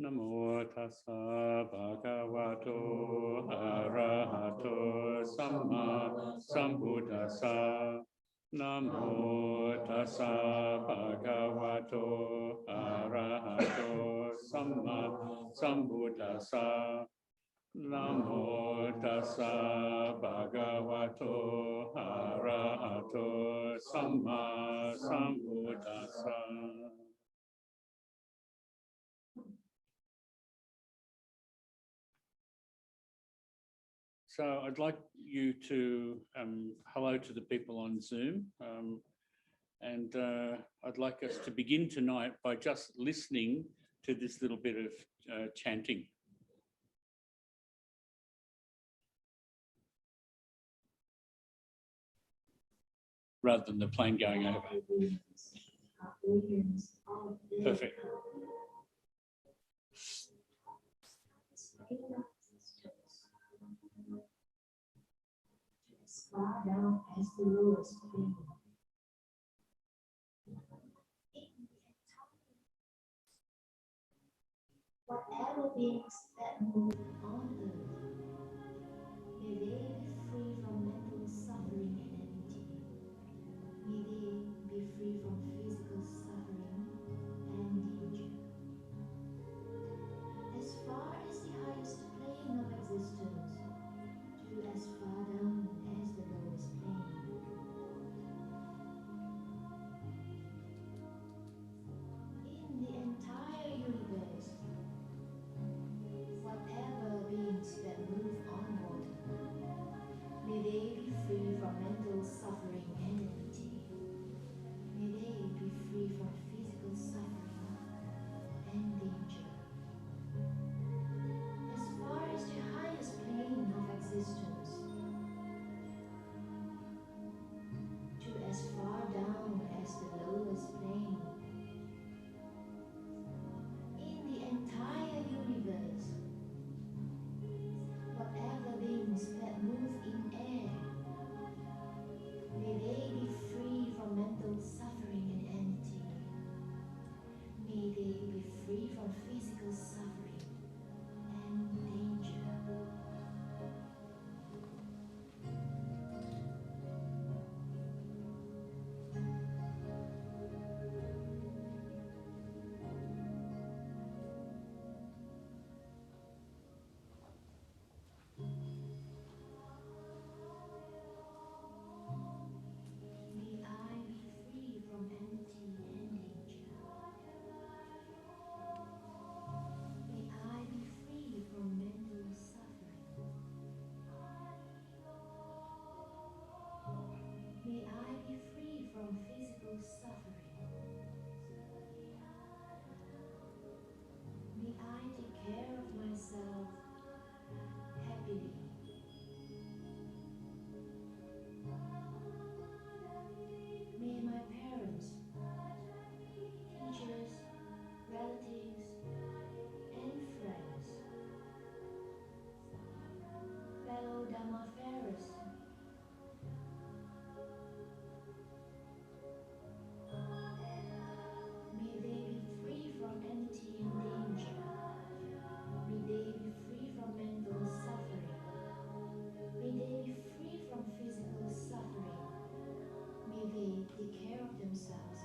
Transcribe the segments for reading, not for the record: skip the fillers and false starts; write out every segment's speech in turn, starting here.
Namo tassa bhagavato arahato samma sambuddhassa. Namo tassa bhagavato arahato samma sambuddhassa. Namo tassa bhagavato arahato samma sambuddhassa. So I'd like you to hello to the people on Zoom, and I'd like us to begin tonight by just listening to this little bit of chanting. Rather than the plane going over. Perfect. Far down as the lowest plane. Whatever beings that move on earth, may they be free from mental suffering and enmity. May they be free from physical suffering and danger. As far as the highest plane of existence, to as far down as the lowest plane. In the entire universe, whatever beings that move on water, may they be free from mental suffering and enmity. May they be free from physical suffering and danger. As far as the highest plane of existence, to as far down as the lowest plane. In the entire universe, whatever beings that move in air, may they be free from mental suffering and enmity. May they be free from physical suffering and danger. May I be free from enmity and danger. May I be free from mental suffering. May I be free from physical suffering. May I take care of myself happily. May my parents, teachers, relatives, and friends, fellow Dhammafarers, may they be free from enmity and danger. May they be free from mental suffering. May they be free from physical suffering. May they take care of themselves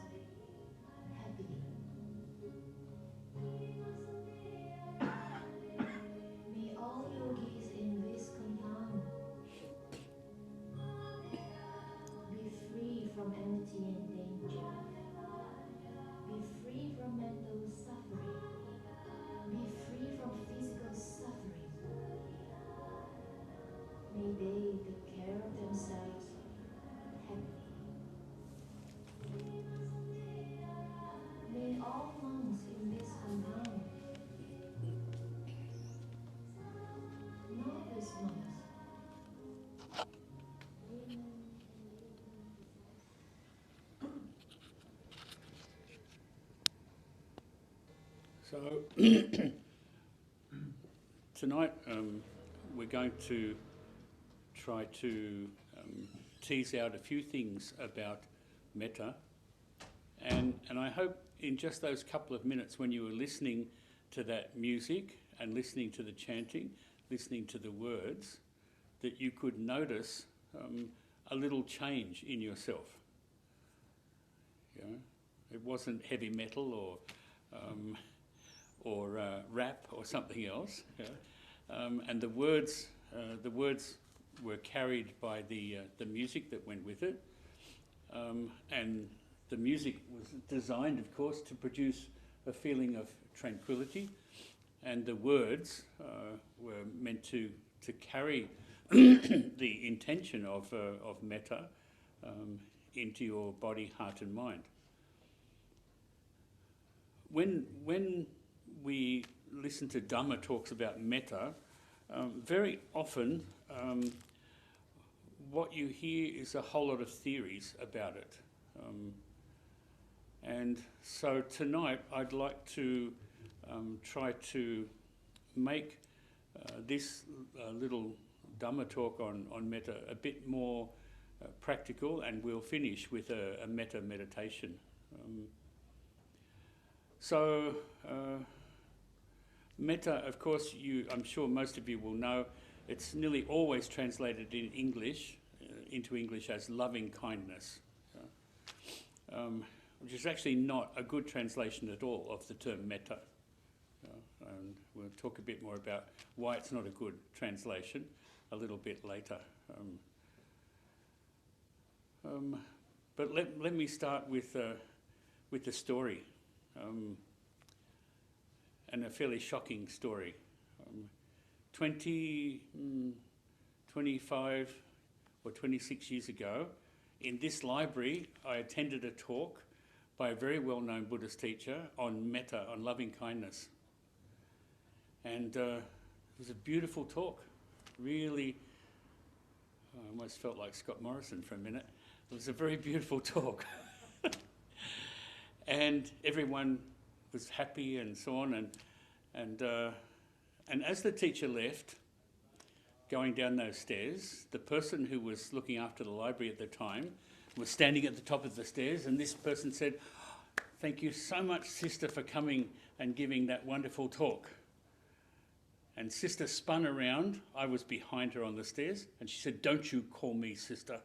happily. May all yogis in this compound be free from enmity and danger. Be free from mental suffering. Be free from physical suffering. May they take care of themselves happily. May all monks in this compound, novice monks, So tonight we're going to try to tease out a few things about metta, and I hope in just those couple of minutes when you were listening to that music and listening to the chanting, listening to the words, that you could notice a little change in yourself. You know? It wasn't heavy metal or rap or something else. Yeah? And the words were carried by the music that went with it, and the music was designed, of course, to produce a feeling of tranquility, and the words were meant to carry the intention of metta into your body, heart, and mind. When we listen to Dhamma talks about metta, very often what you hear is a whole lot of theories about it. And so tonight I'd like to try to make this little Dhamma talk on metta a bit more practical, and we'll finish with a metta meditation. So metta, of course, I'm sure most of you will know, it's nearly always translated in English, into English as loving kindness, which is actually not a good translation at all of the term metta. And we'll talk a bit more about why it's not a good translation a little bit later. But let me start with the story, and a fairly shocking story. 25 or 26 years ago, in this library, I attended a talk by a very well-known Buddhist teacher on metta, on loving kindness. And it was a beautiful talk. Really, I almost felt like Scott Morrison for a minute. It was a very beautiful talk. And everyone was happy and so on. And as the teacher left, going down those stairs, the person who was looking after the library at the time was standing at the top of the stairs, and this person said, "Thank you so much, Sister, for coming and giving that wonderful talk." And Sister spun around. I was behind her on the stairs, and she said, "Don't you call me Sister.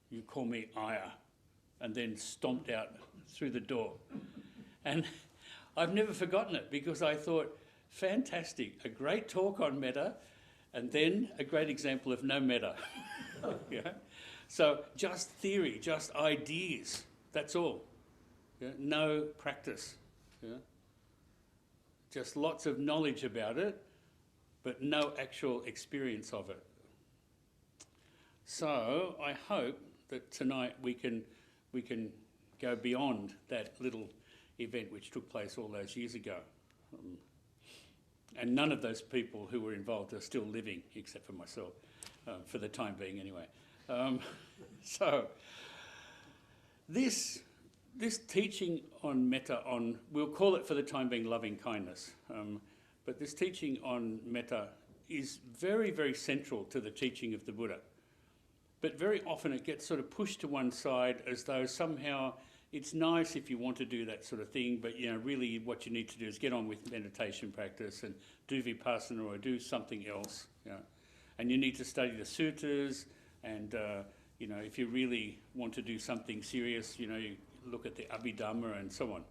You call me Ayah," and then stomped out through the door. And I've never forgotten it, because I thought, fantastic, a great talk on metta, and then a great example of no metta. Yeah? So just theory, just ideas, that's all. Yeah? No practice. Yeah? Just lots of knowledge about it, but no actual experience of it. So I hope that tonight we can go beyond that little event which took place all those years ago. And none of those people who were involved are still living, except for myself, for the time being anyway. So this teaching on metta, we'll call it for the time being loving kindness, but this teaching on metta is very, very central to the teaching of the Buddha. But very often it gets sort of pushed to one side as though somehow it's nice if you want to do that sort of thing, but really what you need to do is get on with meditation practice and do vipassana or do something else. And you need to study the suttas, and if you really want to do something serious, you look at the Abhidhamma and so on.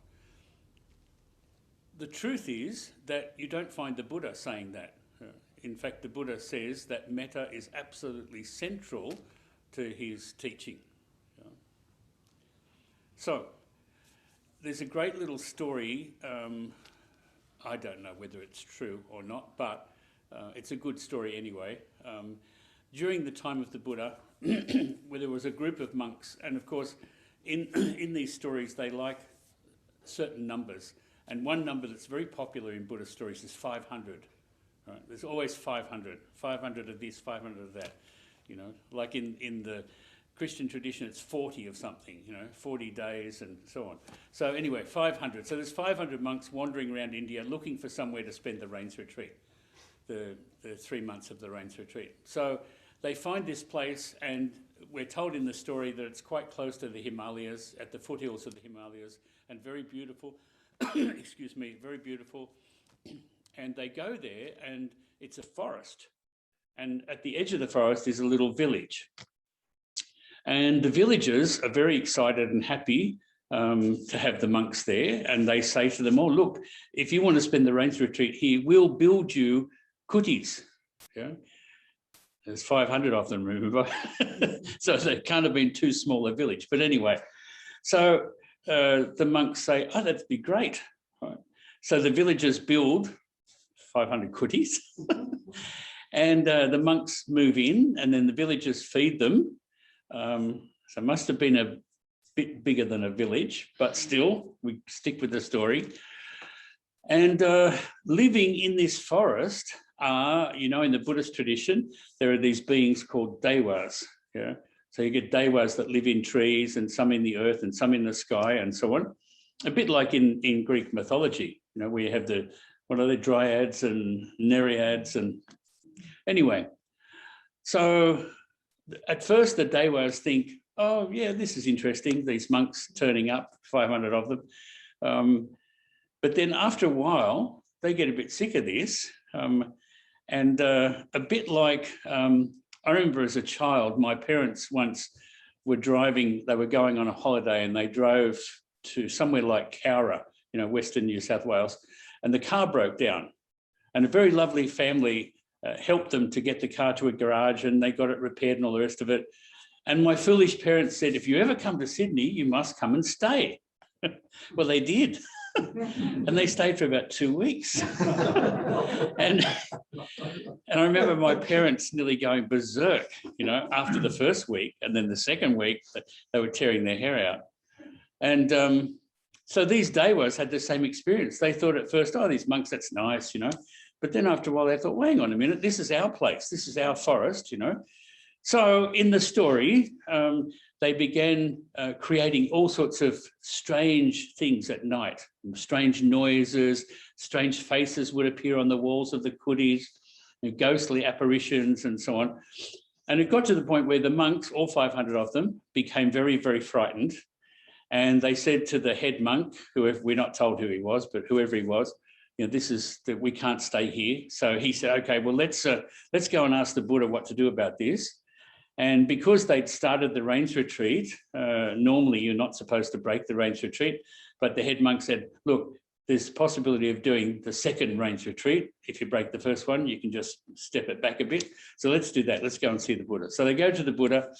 The truth is that you don't find the Buddha saying that. In fact, the Buddha says that metta is absolutely central to his teaching. So, there's a great little story, I don't know whether it's true or not, but it's a good story anyway. During the time of the Buddha, where there was a group of monks, and of course in these stories they like certain numbers, and one number that's very popular in Buddhist stories is 500. Right? There's always 500 of this, 500 of that. Like in the Christian tradition, it's 40 of something, 40 days and so on. So anyway, 500. So there's 500 monks wandering around India looking for somewhere to spend the rains retreat, the 3 months of the rains retreat. So they find this place, and we're told in the story that it's quite close to the Himalayas, at the foothills of the Himalayas, and very beautiful. excuse me, very beautiful. And they go there and it's a forest. And at the edge of the forest is a little village. And the villagers are very excited and happy to have the monks there. And they say to them, oh, look, if you want to spend the rains retreat here, we'll build you kutis. Yeah? There's 500 of them, remember? So they can't have been too small a village. But anyway, so the monks say, oh, that'd be great. Right. So the villagers build 500 kutis and the monks move in and then the villagers feed them. So it must have been a bit bigger than a village, but still, we stick with the story. And living in this forest are, you know, in the Buddhist tradition, there are these beings called devas. Yeah? So you get devas that live in trees and some in the earth and some in the sky and so on. A bit like in Greek mythology, you know, where you have the, what are the dryads and nereids and anyway. So at first the devas think, oh yeah, this is interesting, these monks turning up, 500 of them. But then after a while, they get a bit sick of this. And a bit like, I remember as a child, my parents once were driving, they were going on a holiday and they drove to somewhere like Cowra, you know, Western New South Wales, and the car broke down. And a very lovely family helped them to get the car to a garage and they got it repaired and all the rest of it. And my foolish parents said, if you ever come to Sydney, you must come and stay. Well, they did. And they stayed for about 2 weeks. and I remember my parents nearly going berserk, you know, after the first week, and then the second week they were tearing their hair out. And so these devas had the same experience. They thought at first, oh, these monks, that's nice, you know. But then after a while they thought, well, hang on a minute, this is our place, this is our forest, you know. So in the story, they began creating all sorts of strange things at night, strange noises, strange faces would appear on the walls of the kutis, ghostly apparitions and so on. And it got to the point where the monks, all 500 of them, became very, very frightened. And they said to the head monk, whoever, we're not told who he was, but whoever he was, you know, this is that we can't stay here. So he said, okay, well, let's go and ask the Buddha what to do about this. And because they'd started the rains retreat, normally you're not supposed to break the rains retreat, but the head monk said, look, there's a possibility of doing the second rains retreat. If you break the first one, you can just step it back a bit. So let's do that. Let's go and see the Buddha. So they go to the Buddha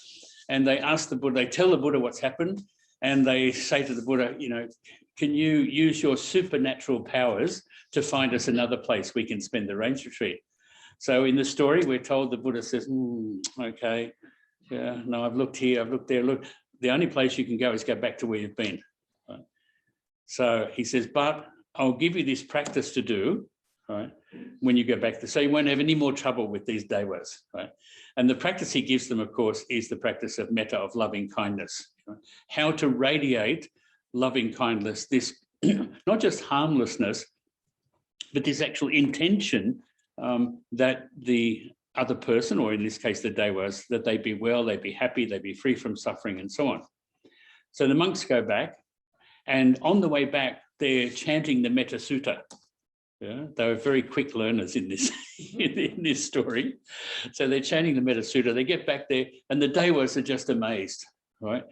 and they ask the Buddha, they tell the Buddha what's happened. And they say to the Buddha, you know, can you use your supernatural powers to find us another place we can spend the rains retreat? So in the story, we're told the Buddha says, okay, yeah, no, I've looked here, I've looked there, look, the only place you can go is go back to where you've been. Right? So he says, but I'll give you this practice to do, right, when you go back there, so you won't have any more trouble with these devas, right? And the practice he gives them, of course, is the practice of metta, of loving kindness, right? How to radiate loving kindness, this not just harmlessness, but this actual intention that the other person, or in this case the devas, that they be well, they be happy, they be free from suffering and so on. So the monks go back, and on the way back they're chanting the Metta Sutta. Yeah, they were very quick learners in this in this story. So they're chanting the Metta Sutta. They get back there and the devas are just amazed, right?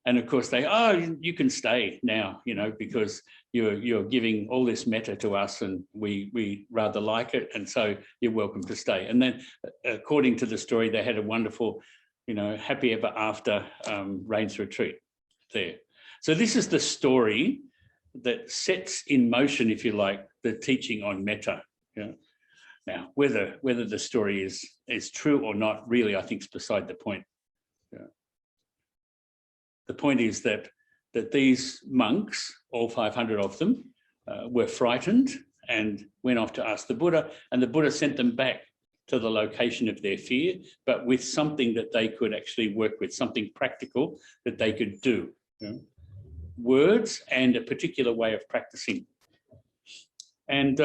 And of course they, oh, you can stay now, you know, because you're giving all this metta to us and we rather like it, and so you're welcome to stay. And then according to the story, they had a wonderful, you know, happy ever after rains retreat there. So this is the story that sets in motion, if you like, the teaching on metta. Yeah. Now, whether the story is true or not, really, I think is beside the point. Yeah. The point is that these monks, all 500 of them, were frightened and went off to ask the Buddha, and the Buddha sent them back to the location of their fear, but with something that they could actually work with, something practical that they could do. You know? Words and a particular way of practicing. And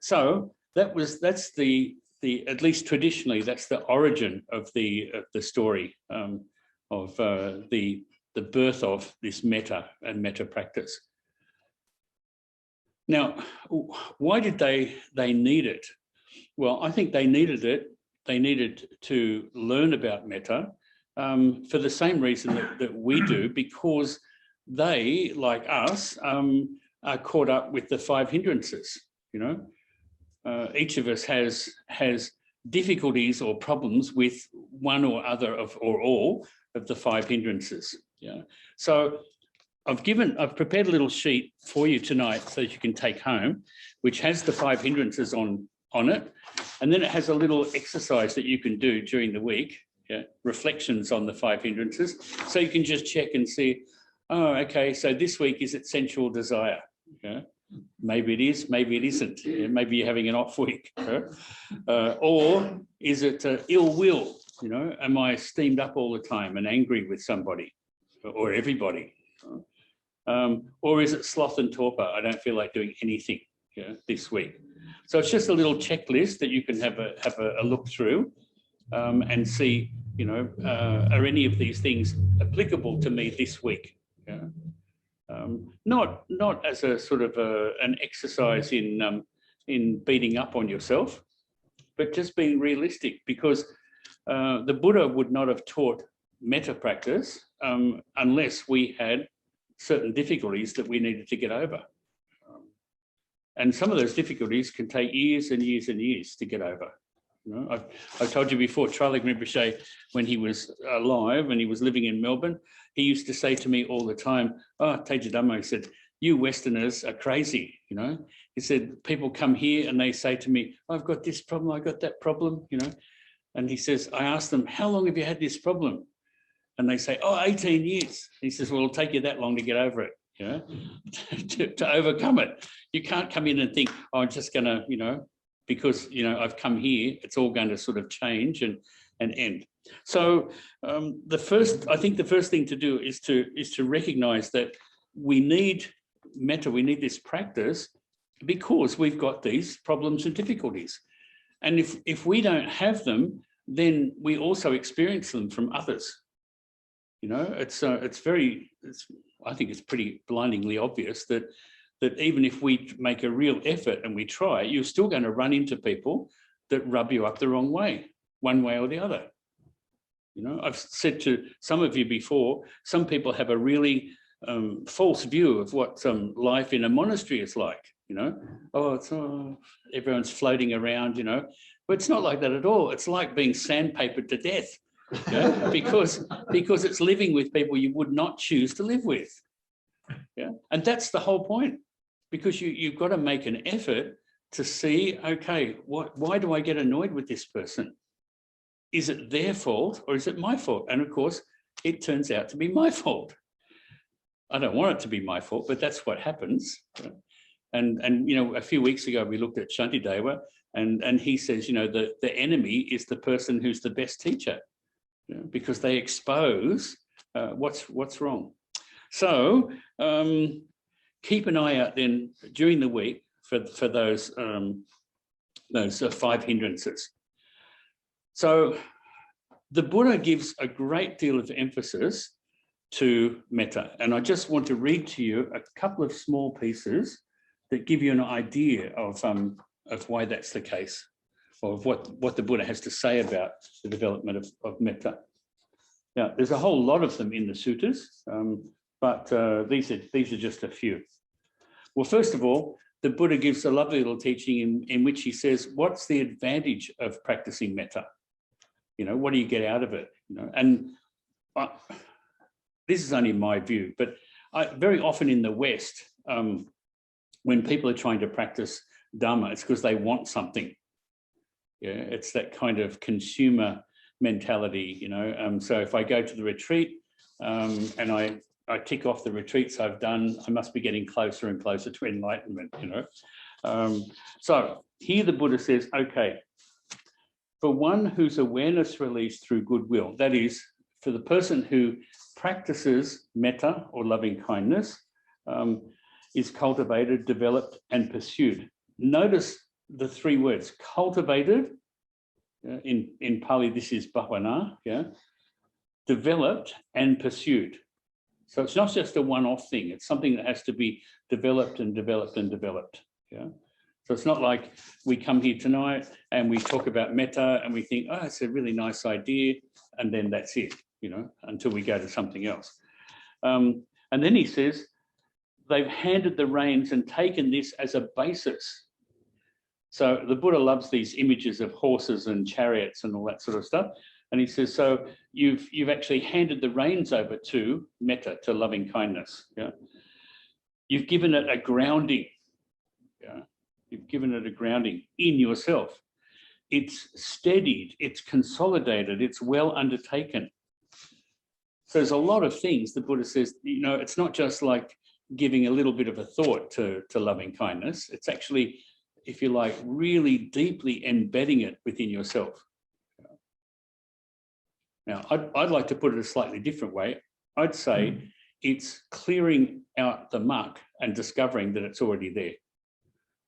so that's the at least traditionally, that's the origin of the story of the birth of this metta and metta practice. Now, why did they need it? Well, I think they needed it. They needed to learn about metta for the same reason that we do, because they, like us, are caught up with the 5 hindrances. You know, each of us has difficulties or problems with one or other of, or all of the 5 hindrances. Yeah. So I've prepared a little sheet for you tonight so that you can take home, which has the 5 hindrances on it. And then it has a little exercise that you can do during the week, yeah, reflections on the 5 hindrances. So you can just check and see, oh, okay, so this week, is it sensual desire? Yeah. Maybe it is, maybe it isn't. Yeah, maybe you're having an off week. Yeah? Or is it ill will? You know, am I steamed up all the time and angry with somebody or everybody? Or is it sloth and torpor? I don't feel like doing anything, yeah, this week. So it's just a little checklist that you can have a look through and see, you know, are any of these things applicable to me this week? Yeah. Not as a sort of an exercise in beating up on yourself, but just being realistic, because the Buddha would not have taught metta practice unless we had certain difficulties that we needed to get over. And some of those difficulties can take years and years and years to get over. You know, I've told you before, Tralig Rinpoche, when he was alive and he was living in Melbourne, he used to say to me all the time, oh, Teja Dhammo, he said, you Westerners are crazy, you know. He said, people come here and they say to me, I've got this problem, I've got that problem, you know. And he says, I ask them, how long have you had this problem? And they say, oh, 18 years. He says, well, it'll take you that long to get over it, you know, to overcome it. You can't come in and think, oh, I'm just going to, you know, because, you know, I've come here, it's all going to sort of change and end. So I think the first thing to do is to recognize that we need metta, we need this practice because we've got these problems and difficulties. And if we don't have them, then we also experience them from others. You know, I think it's pretty blindingly obvious that even if we make a real effort and we try, you're still going to run into people that rub you up the wrong way, one way or the other. You know, I've said to some of you before, some people have a really false view of what life in a monastery is like. You know, everyone's floating around, you know, but it's not like that at all. It's like being sandpapered to death, you know, because it's living with people you would not choose to live with. Yeah, and that's the whole point, because you've got to make an effort to see, okay, why do I get annoyed with this person? Is it their fault or is it my fault? And of course, it turns out to be my fault. I don't want it to be my fault, but that's what happens. And you know, a few weeks ago, we looked at Shantideva, and he says, you know, the enemy is the person who's the best teacher, you know, because they expose what's wrong. So keep an eye out then during the week for those 5 hindrances. So the Buddha gives a great deal of emphasis to metta, and I just want to read to you a couple of small pieces that give you an idea of why that's the case, or of what the Buddha has to say about the development of metta. Now, there's a whole lot of them in the suttas, but these are just a few. Well, first of all, the Buddha gives a lovely little teaching in which he says, what's the advantage of practicing metta? You know, what do you get out of it? You know, and this is only my view, but very often in the West, when people are trying to practice Dhamma, it's because they want something. Yeah, it's that kind of consumer mentality, you know. So if I go to the retreat and I tick off the retreats I've done, I must be getting closer and closer to enlightenment, you know. So here the Buddha says, okay, for one whose awareness released through goodwill, that is, for the person who practices metta or loving kindness, is cultivated, developed, and pursued. Notice the 3 words, cultivated, in Pali this is bhavana, yeah, developed and pursued. So it's not just a one-off thing. It's something that has to be developed and developed and developed. Yeah. So it's not like we come here tonight and we talk about metta and we think, oh, it's a really nice idea, and then that's it, you know, until we go to something else. And then he says, they've handed the reins and taken this as a basis. So the Buddha loves these images of horses and chariots and all that sort of stuff. And he says, so you've actually handed the reins over to metta, to loving kindness. Yeah. You've given it a grounding. Yeah. You've given it a grounding in yourself. It's steadied, it's consolidated, it's well undertaken. So there's a lot of things the Buddha says, you know, it's not just like giving a little bit of a thought to loving kindness. It's actually, if you like, really deeply embedding it within yourself. Now, I'd like to put it a slightly different way. I'd say it's clearing out the muck and discovering that it's already there.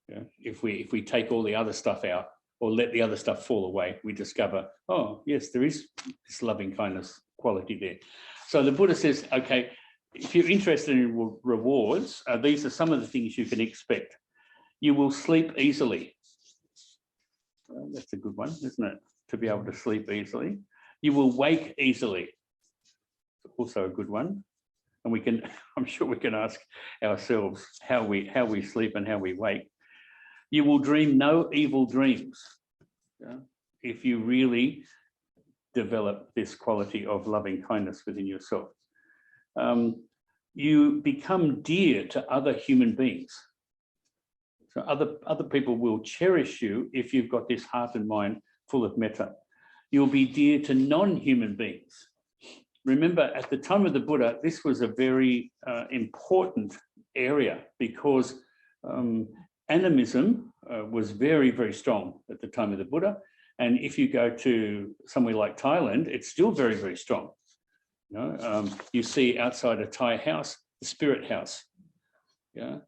Yeah. If we take all the other stuff out or let the other stuff fall away, we discover, oh, yes, there is this loving kindness quality there. So the Buddha says, okay, if you're interested in rewards, these are some of the things you can expect. You will sleep easily. Well, that's a good one, isn't it? To be able to sleep easily. You will wake easily. Also a good one. And we can, I'm sure we can ask ourselves how we sleep and how we wake. You will dream no evil dreams. Yeah? If you really develop this quality of loving kindness within yourself. You become dear to other human beings. So other people will cherish you if you've got this heart and mind full of metta. You'll be dear to non-human beings. Remember, at the time of the Buddha, this was a very important area because animism was very, very strong at the time of the Buddha. And if you go to somewhere like Thailand, it's still very, very strong. You know, you see outside a Thai house, the spirit house. Yeah.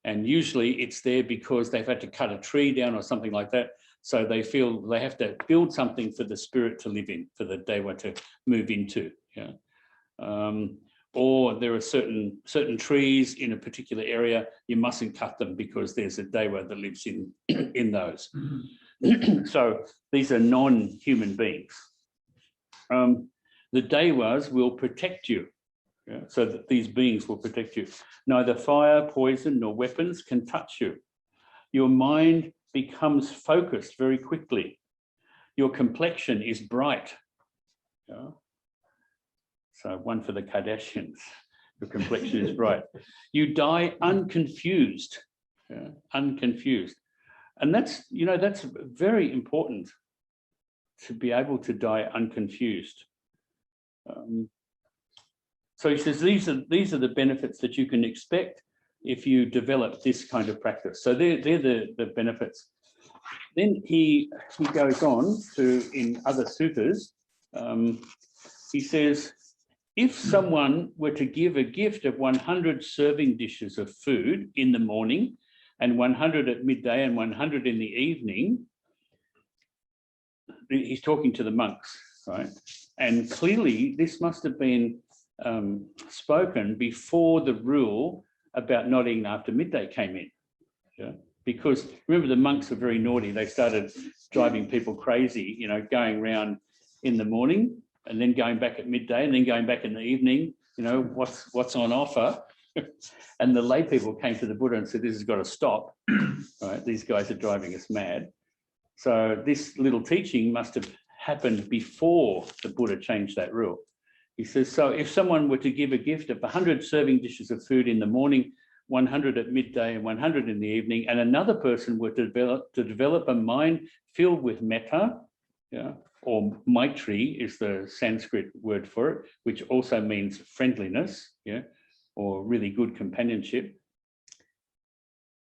And usually it's there because they've had to cut a tree down or something like that. So they feel they have to build something for the spirit to live in, for the Dewa to move into. Yeah. Or there are certain trees in a particular area, you mustn't cut them because there's a Dewa that lives in those. So these are non-human beings. The Dewas will protect you. Yeah, so that these beings will protect you. Neither fire, poison, nor weapons can touch you. Your mind becomes focused very quickly. Your complexion is bright. Yeah. So one for the Kardashians. Your complexion is bright. You die unconfused. Yeah, unconfused. And that's, you know, that's very important to be able to die unconfused. So he says these are the benefits that you can expect if you develop this kind of practice. So they're the benefits. Then he goes on to, in other suttas, he says, if someone were to give a gift of 100 serving dishes of food in the morning and 100 at midday and 100 in the evening, he's talking to the monks, right? And clearly this must have been spoken before the rule about not eating after midday came in. Yeah? Because remember, the monks were very naughty. They started driving people crazy, you know, going around in the morning and then going back at midday and then going back in the evening, you know, what's on offer. And the lay people came to the Buddha and said, this has got to stop, right? These guys are driving us mad. So this little teaching must have happened before the Buddha changed that rule. He says, so if someone were to give a gift of 100 serving dishes of food in the morning, 100 at midday and 100 in the evening, and another person were to develop a mind filled with metta, yeah, or maitri is the Sanskrit word for it, which also means friendliness, yeah, or really good companionship.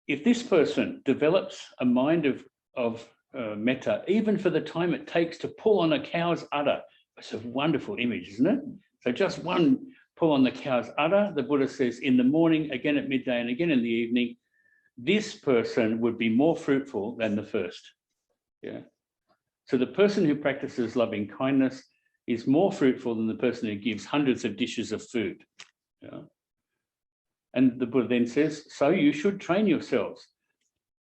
If this person develops a mind of metta, even for the time it takes to pull on a cow's udder, it's a wonderful image, isn't it? So just one pull on the cow's udder, the Buddha says, in the morning, again at midday and again in the evening, this person would be more fruitful than the first. Yeah. So the person who practices loving kindness is more fruitful than the person who gives hundreds of dishes of food. Yeah. And the Buddha then says, so you should train yourselves.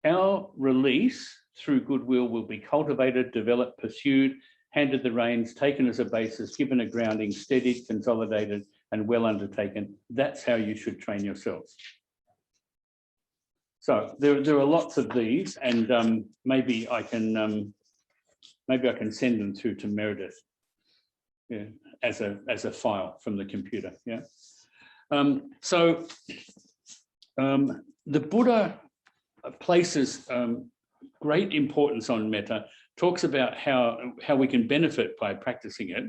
Our release through goodwill will be cultivated, developed, pursued, handed the reins, taken as a basis, given a grounding, steadied, consolidated, and well undertaken. That's how you should train yourselves. So there are lots of these, and maybe I can send them through to Meredith, yeah, as a file from the computer. Yeah. The Buddha places great importance on metta, talks about how we can benefit by practicing it.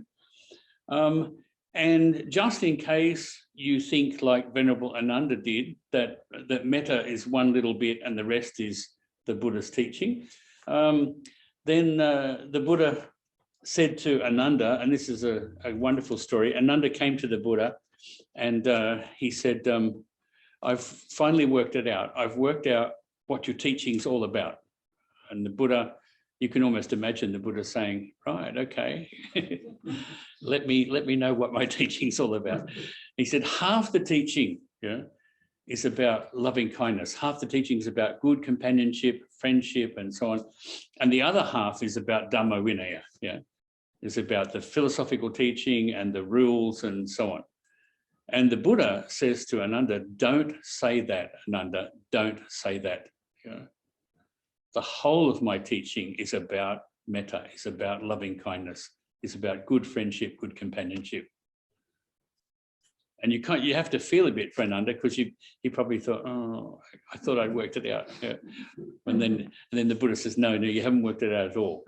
And just in case you think like Venerable Ananda did, that metta is one little bit and the rest is the Buddha's teaching, then the Buddha said to Ananda, and this is a wonderful story, Ananda came to the Buddha and he said, I've finally worked it out. I've worked out what your teaching's all about. And the Buddha, you can almost imagine the Buddha saying, right, okay, let me know what my teaching's all about. He said, half the teaching, yeah, is about loving kindness. Half the teaching is about good companionship, friendship, and so on. And the other half is about Dhamma Vinaya, yeah. It's about the philosophical teaching and the rules and so on. And the Buddha says to Ananda, don't say that, Ananda, don't say that. Yeah. The whole of my teaching is about metta, it's about loving kindness, it's about good friendship, good companionship. And you have to feel a bit for Ananda, because he probably thought, oh, I thought I'd worked it out. Yeah. And then the Buddha says, no, you haven't worked it out at all.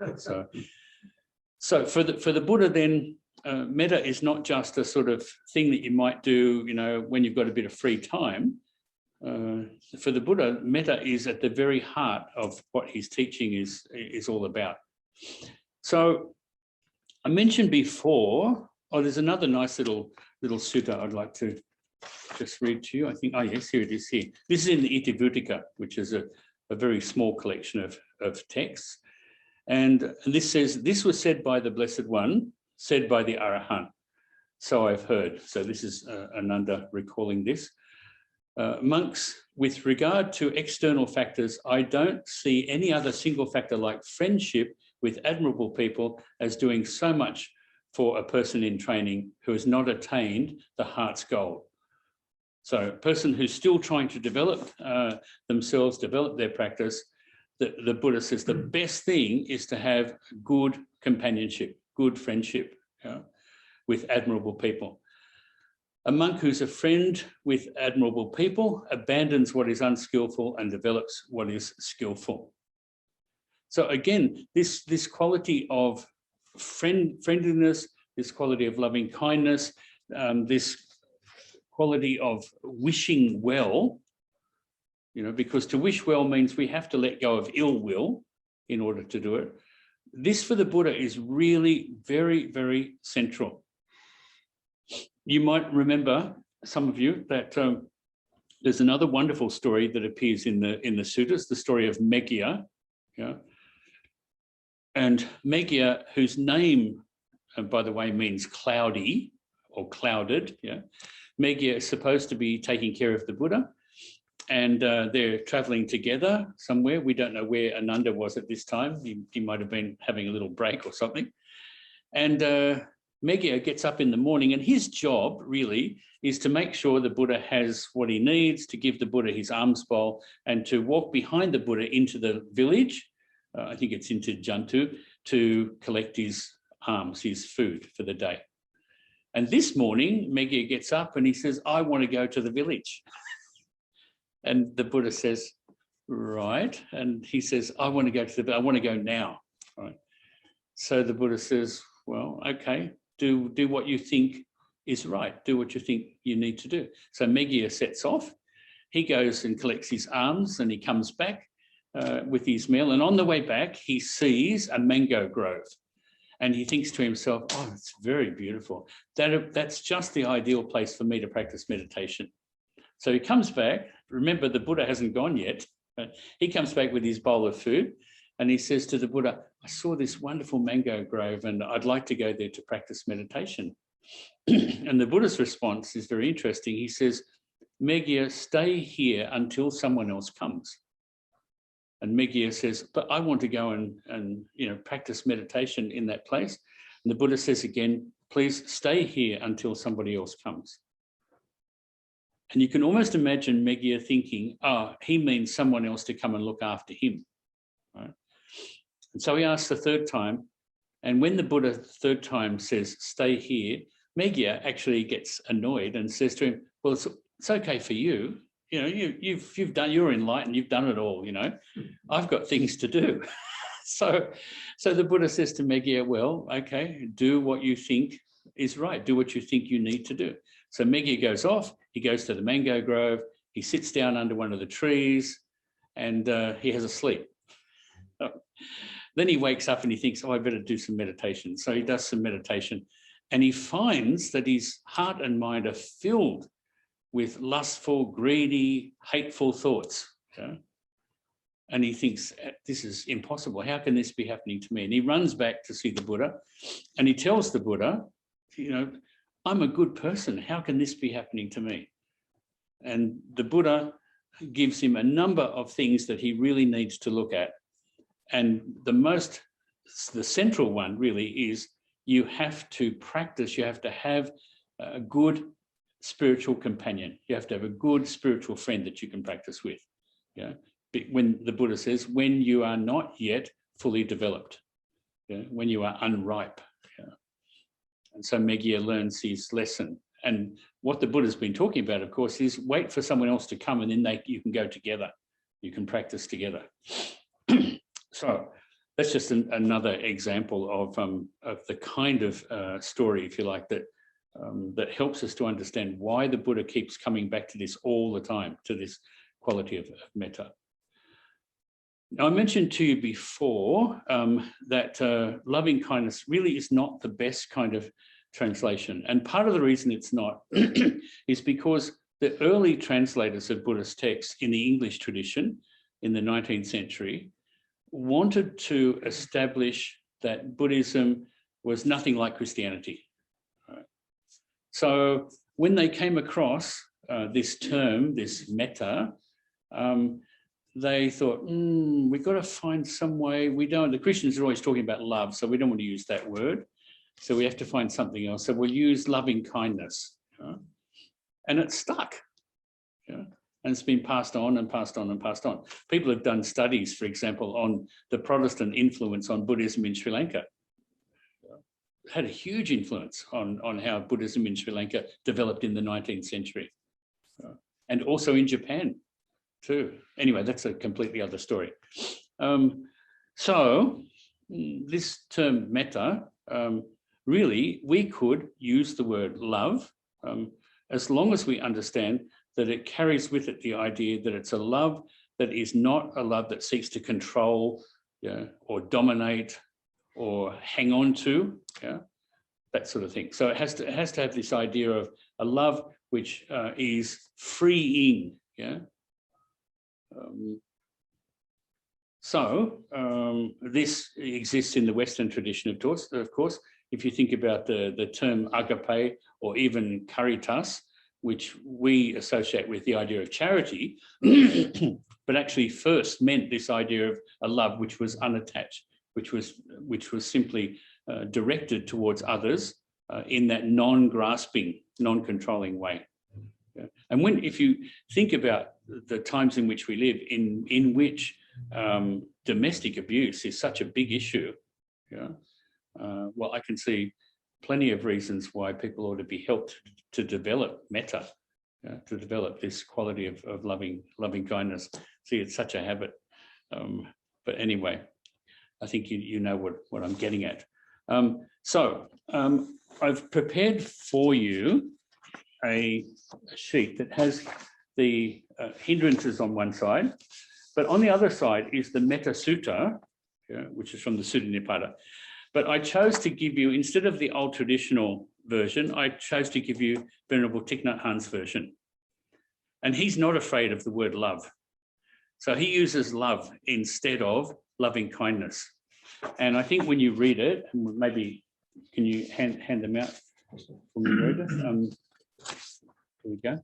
So for the Buddha then, metta is not just a sort of thing that you might do, when you've got a bit of free time. For the Buddha, metta is at the very heart of what his teaching is all about. So I mentioned before, there's another nice little sutta I'd like to just read to you. I think, yes, here it is here. This is in the Itivutika, which is a very small collection of texts. And this says, this was said by the Blessed One, said by the Arahant. So I've heard. So this is Ananda recalling this. Monks, with regard to external factors, I don't see any other single factor like friendship with admirable people as doing so much for a person in training who has not attained the heart's goal. So a person who's still trying to develop themselves, develop their practice, the Buddha says the best thing is to have good companionship, good friendship, with admirable people. A monk who's a friend with admirable people abandons what is unskillful and develops what is skillful. So again, this quality of friendliness, this quality of loving kindness, this quality of wishing well, because to wish well means we have to let go of ill will in order to do it. This for the Buddha is really very, very central. You might remember, some of you, that there's another wonderful story that appears in the suttas, the story of Megya. Yeah. And Megya, whose name, by the way, means cloudy or clouded. Yeah. Megya is supposed to be taking care of the Buddha, and they're traveling together somewhere. We don't know where Ananda was at this time. He might have been having a little break or something. And Megya gets up in the morning, and his job really is to make sure the Buddha has what he needs, to give the Buddha his alms bowl, and to walk behind the Buddha into the village, I think it's into Jantu, to collect his alms, his food for the day. And this morning, Megya gets up and he says, I want to go to the village. And the Buddha says, right. And he says, I want to go now. Right. So the Buddha says, well, okay. Do what you think is right. Do what you think you need to do. So Megya sets off. He goes and collects his alms, and he comes back with his meal. And on the way back, he sees a mango grove. And he thinks to himself, oh, it's very beautiful. That's just the ideal place for me to practice meditation. So he comes back. Remember, the Buddha hasn't gone yet. He comes back with his bowl of food. And he says to the Buddha, I saw this wonderful mango grove and I'd like to go there to practice meditation. And the Buddha's response is very interesting. He says, Megya, stay here until someone else comes. And Megya says, but I want to go and practice meditation in that place. And the Buddha says again, please stay here until somebody else comes. And you can almost imagine Megya thinking, oh, he means someone else to come and look after him. Right? And so he asks the third time, and when the Buddha the third time says, stay here, Megya actually gets annoyed and says to him, well, it's okay for you. You've done, you're enlightened, you've done it all, I've got things to do. So the Buddha says to Megya, well, okay, do what you think is right. Do what you think you need to do. So Megya goes off, he goes to the mango grove, he sits down under one of the trees, and he has a sleep. Then he wakes up and he thinks, oh, I better do some meditation. So he does some meditation, and he finds that his heart and mind are filled with lustful, greedy, hateful thoughts. Okay? And he thinks, this is impossible. How can this be happening to me? And he runs back to see the Buddha, and he tells the Buddha, I'm a good person. How can this be happening to me? And the Buddha gives him a number of things that he really needs to look at. And the central one really is you have to practice, you have to have a good spiritual companion. You have to have a good spiritual friend that you can practice with. When the Buddha says, when you are not yet fully developed, when you are unripe. And so Megya learns his lesson. And what the Buddha's been talking about, of course, is wait for someone else to come, and then you can go together. You can practice together. So that's just another example of the kind of story, if you like, that helps us to understand why the Buddha keeps coming back to this all the time, to this quality of metta. Now, I mentioned to you before that loving kindness really is not the best kind of translation. And part of the reason it's not is because the early translators of Buddhist texts in the English tradition in the 19th century wanted to establish that Buddhism was nothing like Christianity. Right? So when they came across this term, this metta, they thought, we've got to find some way. The Christians are always talking about love, so we don't want to use that word. So we have to find something else. So we'll use loving kindness. And it stuck. And it's been passed on and passed on and passed on. People have done studies, for example, on the Protestant influence on Buddhism in Sri Lanka. It had a huge influence on how Buddhism in Sri Lanka developed in the 19th century. And also in Japan too. Anyway, that's a completely other story. So this term metta, really, we could use the word love as long as we understand that it carries with it the idea that it's a love that is not a love that seeks to control or dominate or hang on to, that sort of thing. So it has to have this idea of a love which is freeing. This exists in the Western tradition, of course. If you think about the term agape or even caritas, which we associate with the idea of charity, but actually first meant this idea of a love which was unattached, which was simply directed towards others in that non-grasping, non-controlling way. And if you think about the times in which we live, in which domestic abuse is such a big issue, well, I can see plenty of reasons why people ought to be helped to develop metta, to develop this quality of loving kindness. See, it's such a habit. But anyway, I think you know what I'm getting at. I've prepared for you a sheet that has the hindrances on one side, but on the other side is the Metta Sutta, which is from the Sutta Nipada. But I chose to give you, instead of the old traditional version, I chose to give you Venerable Thich Nhat Hanh's version. And he's not afraid of the word love. So he uses love instead of loving kindness. And I think when you read it, and maybe can you hand them out? for me, Meredith. Here we go.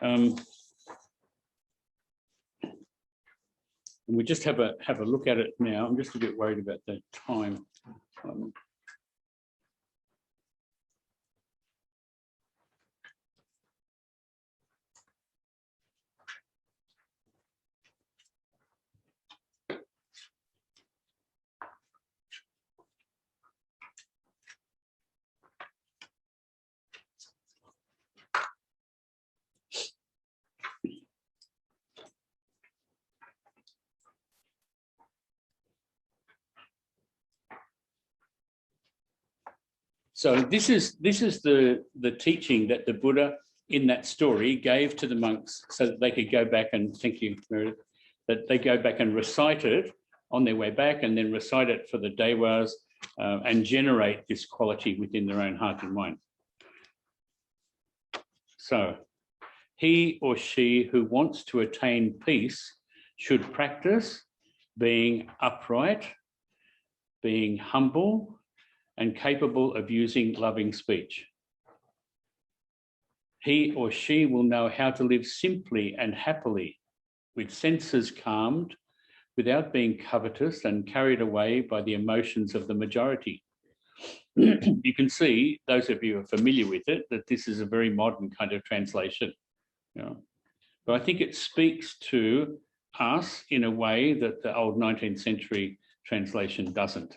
And we just have a look at it now. I'm just a bit worried about the time. So this is the teaching that the Buddha in that story gave to the monks so that they could go back and, thank you, Meredith, that they go back and recite it on their way back and then recite it for the dewas and generate this quality within their own heart and mind. So he or she who wants to attain peace should practice being upright, being humble, and capable of using loving speech. He or she will know how to live simply and happily, with senses calmed, without being covetous and carried away by the emotions of the majority. You can see, those of you who are familiar with it, that this is a very modern kind of translation. You know? But I think it speaks to us in a way that the old 19th century translation doesn't.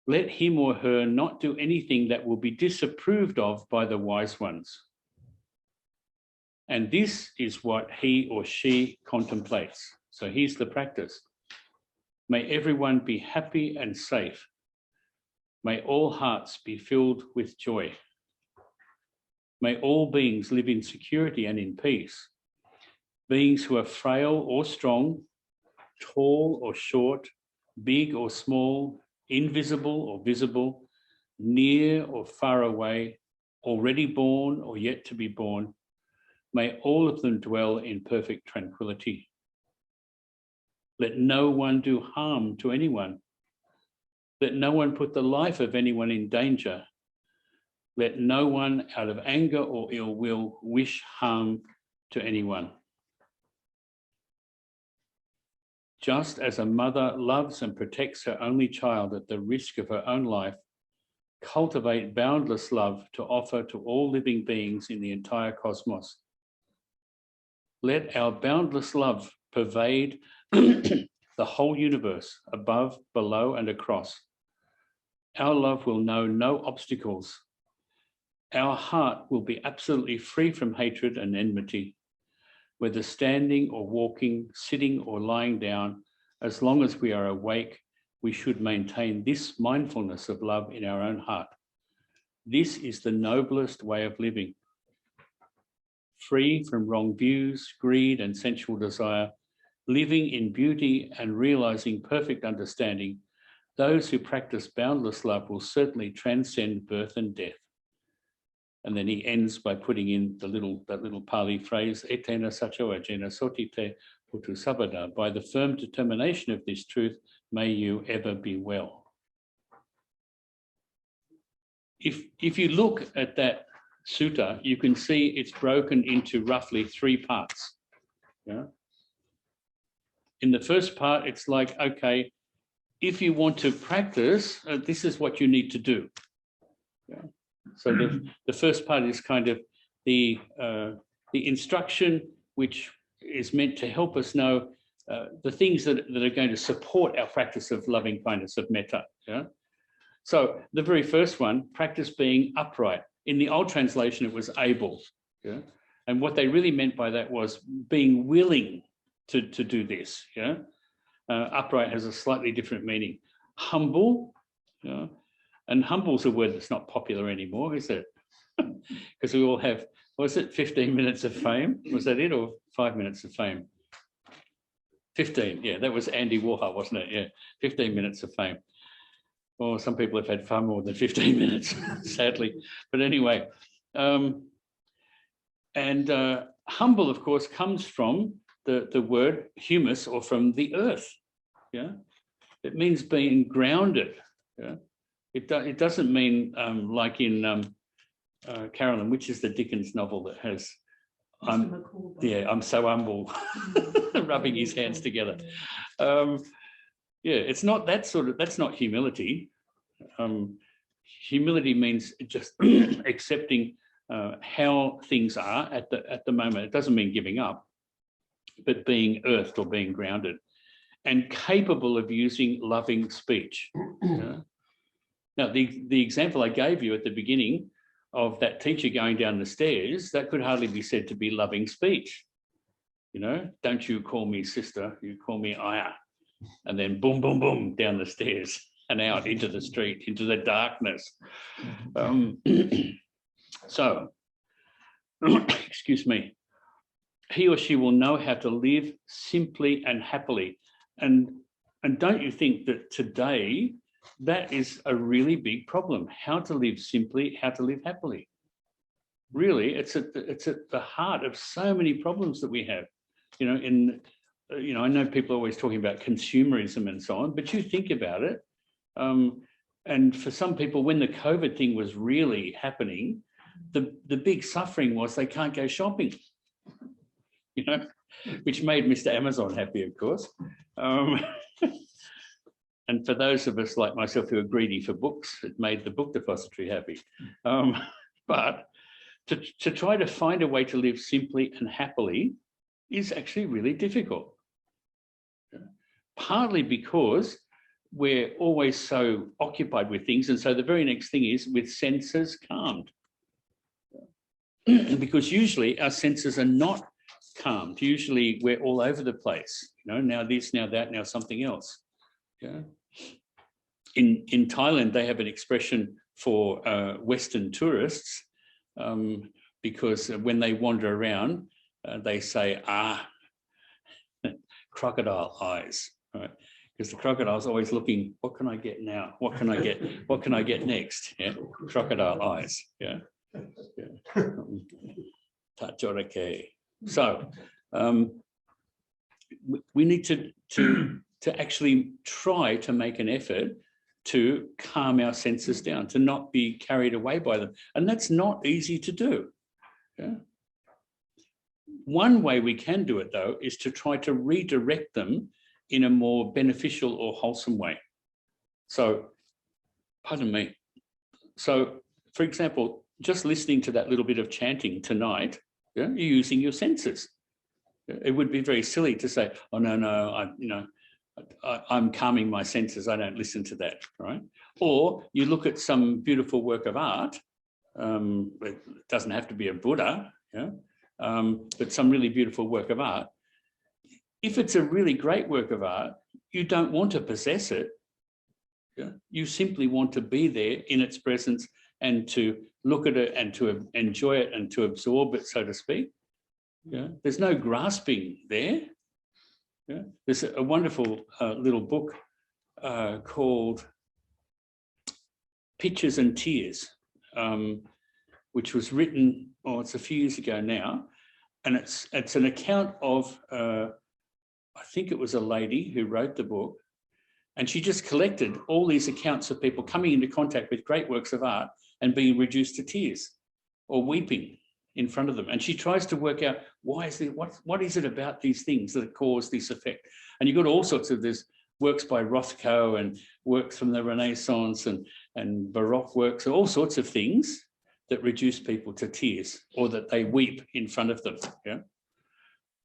Let him or her not do anything that will be disapproved of by the wise ones. And this is what he or she contemplates. So here's the practice. May everyone be happy and safe. May all hearts be filled with joy. May all beings live in security and in peace. Beings who are frail or strong, tall or short, big or small, invisible or visible, near or far away, already born or yet to be born, may all of them dwell in perfect tranquility. Let no one do harm to anyone. Let no one put the life of anyone in danger. Let no one out of anger or ill will wish harm to anyone. Just as a mother loves and protects her only child at the risk of her own life, cultivate boundless love to offer to all living beings in the entire cosmos. Let our boundless love pervade the whole universe, above, below, and across. Our love will know no obstacles. Our heart will be absolutely free from hatred and enmity. Whether standing or walking, sitting or lying down, as long as we are awake, we should maintain this mindfulness of love in our own heart. This is the noblest way of living. Free from wrong views, greed, and sensual desire, living in beauty and realizing perfect understanding, those who practice boundless love will certainly transcend birth and death. And then he ends by putting in that little Pali phrase, etena sacho ajena sotite putu sabada. By the firm determination of this truth, may you ever be well. If you look at that sutta, you can see it's broken into roughly 3 parts. Yeah. In the first part, it's like, okay, if you want to practice, this is what you need to do. Yeah. So the first part is kind of the instruction, which is meant to help us know the things that are going to support our practice of loving kindness, of metta. Yeah? So the very first one, practice being upright. In the old translation, it was able. Yeah? And what they really meant by that was being willing to do this. Yeah? Upright has a slightly different meaning. Humble. Yeah? And humble's a word that's not popular anymore, is it? Because we all have, was it 15 minutes of fame? Was that it, or 5 minutes of fame? 15, yeah, that was Andy Warhol, wasn't it? Yeah, 15 minutes of fame. Well, some people have had far more than 15 minutes, sadly. But anyway, humble, of course, comes from the word humus, or from the earth. Yeah, it means being grounded. Yeah. It doesn't mean like in Carolyn, which is the Dickens novel that has, I'm so humble, rubbing his hands together. Yeah, it's not that sort of, that's not humility. Humility means just accepting how things are at the moment. It doesn't mean giving up, but being earthed or being grounded and capable of using loving speech. Now, the example I gave you at the beginning of that teacher going down the stairs, that could hardly be said to be loving speech. You know, don't you call me sister, you call me Aya. And then boom, boom, boom, down the stairs and out into the street, into the darkness. So, excuse me, he or she will know how to live simply and happily. And don't you think that today, that is a really big problem, how to live simply, how to live happily. Really, it's at the heart of so many problems that we have. You know, I know people are always talking about consumerism and so on, but you think about it. And for some people, when the COVID thing was really happening, the big suffering was they can't go shopping, you know, which made Mr. Amazon happy, of course. And for those of us like myself who are greedy for books, it made the book depository happy. But to try to find a way to live simply and happily is actually really difficult. Partly because we're always so occupied with things. And so the very next thing is with senses calmed. Because usually our senses are not calmed. Usually we're all over the place. You know, now this, now that, now something else. Yeah. In Thailand, they have an expression for Western tourists because when they wander around, they say, crocodile eyes, right? Because the crocodile's always looking, what can I get now? What can I get? What can I get next? Yeah, crocodile eyes. Yeah. Tachorake. So we need to actually try to make an effort to calm our senses down, to not be carried away by them. And that's not easy to do. Yeah. One way we can do it, though, is to try to redirect them in a more beneficial or wholesome way. So, pardon me. So, for example, just listening to that little bit of chanting tonight, yeah, you're using your senses. It would be very silly to say, oh, no, I'm calming my senses, I don't listen to that, right? Or you look at some beautiful work of art, it doesn't have to be a Buddha, yeah, but some really beautiful work of art. If it's a really great work of art, you don't want to possess it. Yeah? You simply want to be there in its presence and to look at it and to enjoy it and to absorb it, so to speak. Yeah? There's no grasping there. Yeah? There's a wonderful little book called Pictures and Tears, which was written, it's a few years ago now, and it's an account of, I think it was a lady who wrote the book, and she just collected all these accounts of people coming into contact with great works of art and being reduced to tears or weeping in front of them. And she tries to work out what is it about these things that cause this effect. And you've got all sorts of there's works by Rothko and works from the Renaissance and Baroque works, all sorts of things that reduce people to tears or that they weep in front of them. Yeah.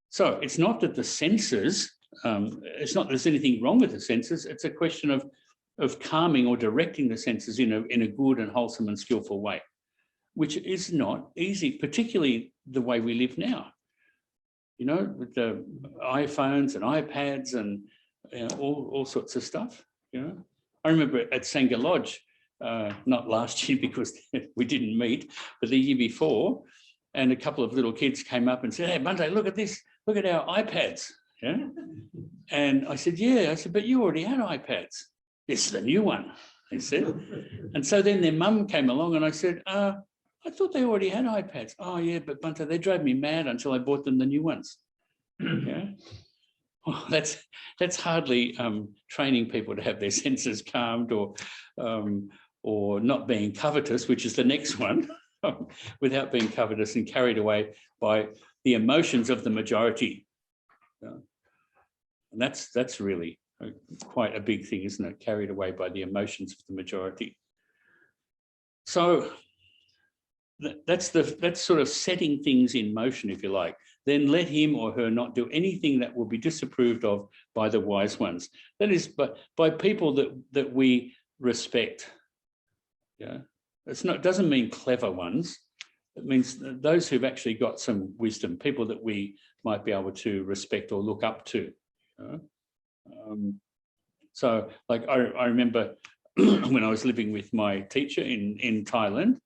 So it's not that the senses, it's not there's anything wrong with the senses. It's a question of calming or directing the senses in a good and wholesome and skillful way, which is not easy, particularly the way we live now. You know, with the iPhones and iPads and all sorts of stuff. You know, I remember at Sangha Lodge, not last year because we didn't meet, but the year before, and a couple of little kids came up and said, "Hey, Bhante, look at this, look at our iPads." Yeah, and I said, "Yeah." I said, "But you already had iPads." "This is the new one," they said. And so then their mum came along, and I said, "I thought they already had iPads." "Oh yeah, but Bhante, they drove me mad until I bought them the new ones." Yeah. Well, that's hardly training people to have their senses calmed or or not being covetous, which is the next one, without being covetous and carried away by the emotions of the majority. And that's really quite a big thing, isn't it? Carried away by the emotions of the majority. So that's sort of setting things in motion, if you like. Then let him or her not do anything that will be disapproved of by the wise ones. That is, by people that we respect. Yeah, it doesn't mean clever ones. It means those who've actually got some wisdom, people that we might be able to respect or look up to. So, like I remember when I was living with my teacher in Thailand,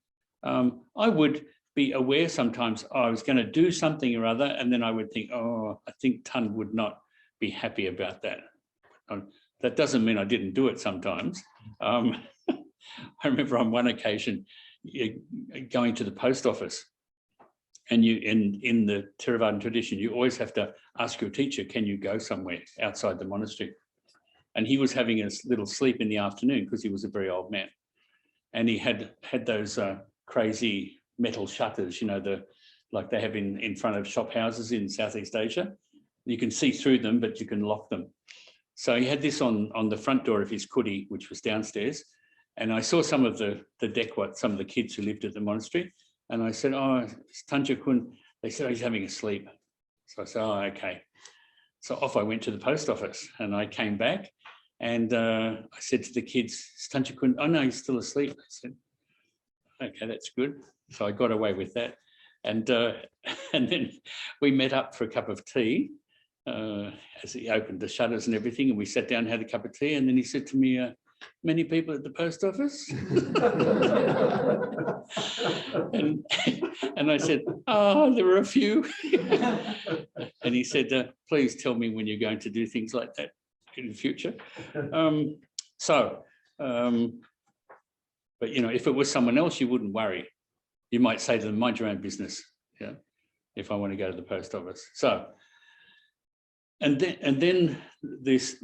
I would be aware sometimes I was going to do something or other, and then I would think, oh, I think Tan would not be happy about that. That doesn't mean I didn't do it sometimes. I remember on one occasion going to the post office, and in the Theravadan tradition, you always have to ask your teacher, can you go somewhere outside the monastery? And he was having a little sleep in the afternoon because he was a very old man. And he had those crazy metal shutters, you know, like they have in front of shop houses in Southeast Asia. You can see through them, but you can lock them. So he had this on the front door of his kuti, which was downstairs. And I saw some of the dekwat, some of the kids who lived at the monastery. And I said, oh, Tancha Kun. They said, oh, he's having a sleep. So I said, oh, okay. So off I went to the post office, and I came back, and I said to the kids, Tancha Kun, oh no, he's still asleep. I said, okay, that's good. So I got away with that. And then we met up for a cup of tea as he opened the shutters and everything, and we sat down and had a cup of tea. And then he said to me, many people at the post office? and I said, oh, there were a few. And he said, please tell me when you're going to do things like that in the future. But, you know, if it was someone else, you wouldn't worry. You might say to them, mind your own business, yeah, if I want to go to the post office. So, and then this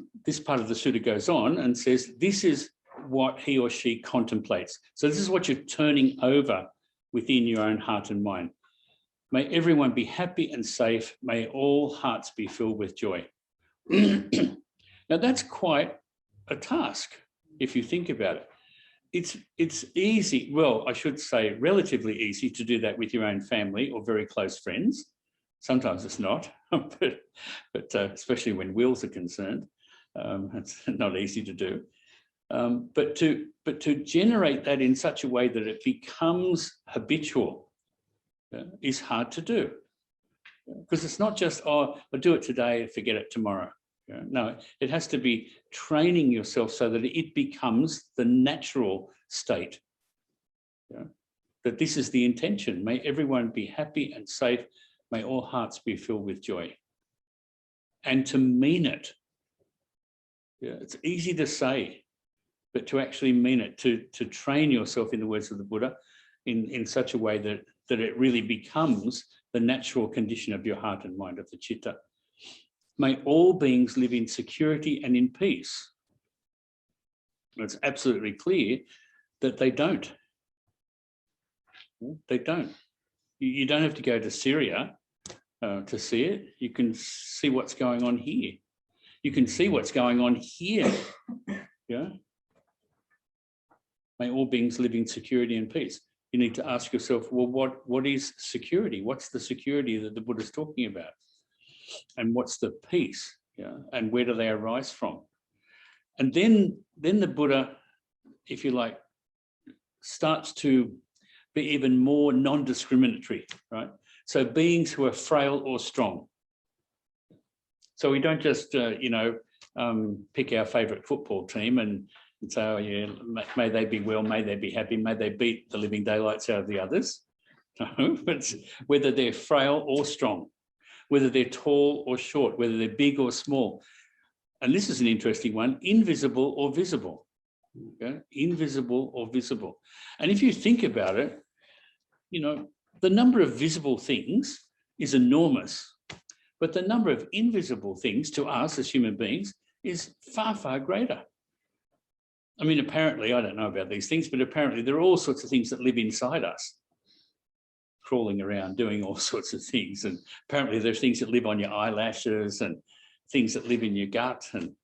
part of the sutta goes on and says, this is what he or she contemplates. So this is what you're turning over within your own heart and mind. May everyone be happy and safe. May all hearts be filled with joy. Now that's quite a task if you think about it. It's easy, well, I should say relatively easy to do that with your own family or very close friends. Sometimes it's not, but especially when wills are concerned, it's not easy to do. But to generate that in such a way that it becomes habitual is hard to do. Because it's not just, oh, I'll do it today, forget it tomorrow. No, it has to be training yourself so that it becomes the natural state. That this is the intention. May everyone be happy and safe. May all hearts be filled with joy. And to mean it. It's easy to say, but to actually mean it, to train yourself, in the words of the Buddha, in such a way that it really becomes the natural condition of your heart and mind, of the citta. May all beings live in security and in peace. It's absolutely clear that they don't. They don't. You don't have to go to Syria to see it. You can see what's going on here. You can see what's going on here. Yeah. May all beings live in security and peace. You need to ask yourself, well, what is security? What's the security that the Buddha is talking about? And what's the peace? Yeah. And where do they arise from? And then the Buddha, if you like, starts to be even more non-discriminatory, right? So beings who are frail or strong. So we don't just, pick our favourite football team and say, oh yeah, may they be well, may they be happy, may they beat the living daylights out of the others. No, but whether they're frail or strong, whether they're tall or short, whether they're big or small. And this is an interesting one, invisible or visible. Okay? Invisible or visible. And if you think about it, the number of visible things is enormous, but the number of invisible things to us as human beings is far, far greater. I mean, apparently, I don't know about these things, but apparently there are all sorts of things that live inside us, crawling around, doing all sorts of things. And apparently there's things that live on your eyelashes and things that live in your gut, and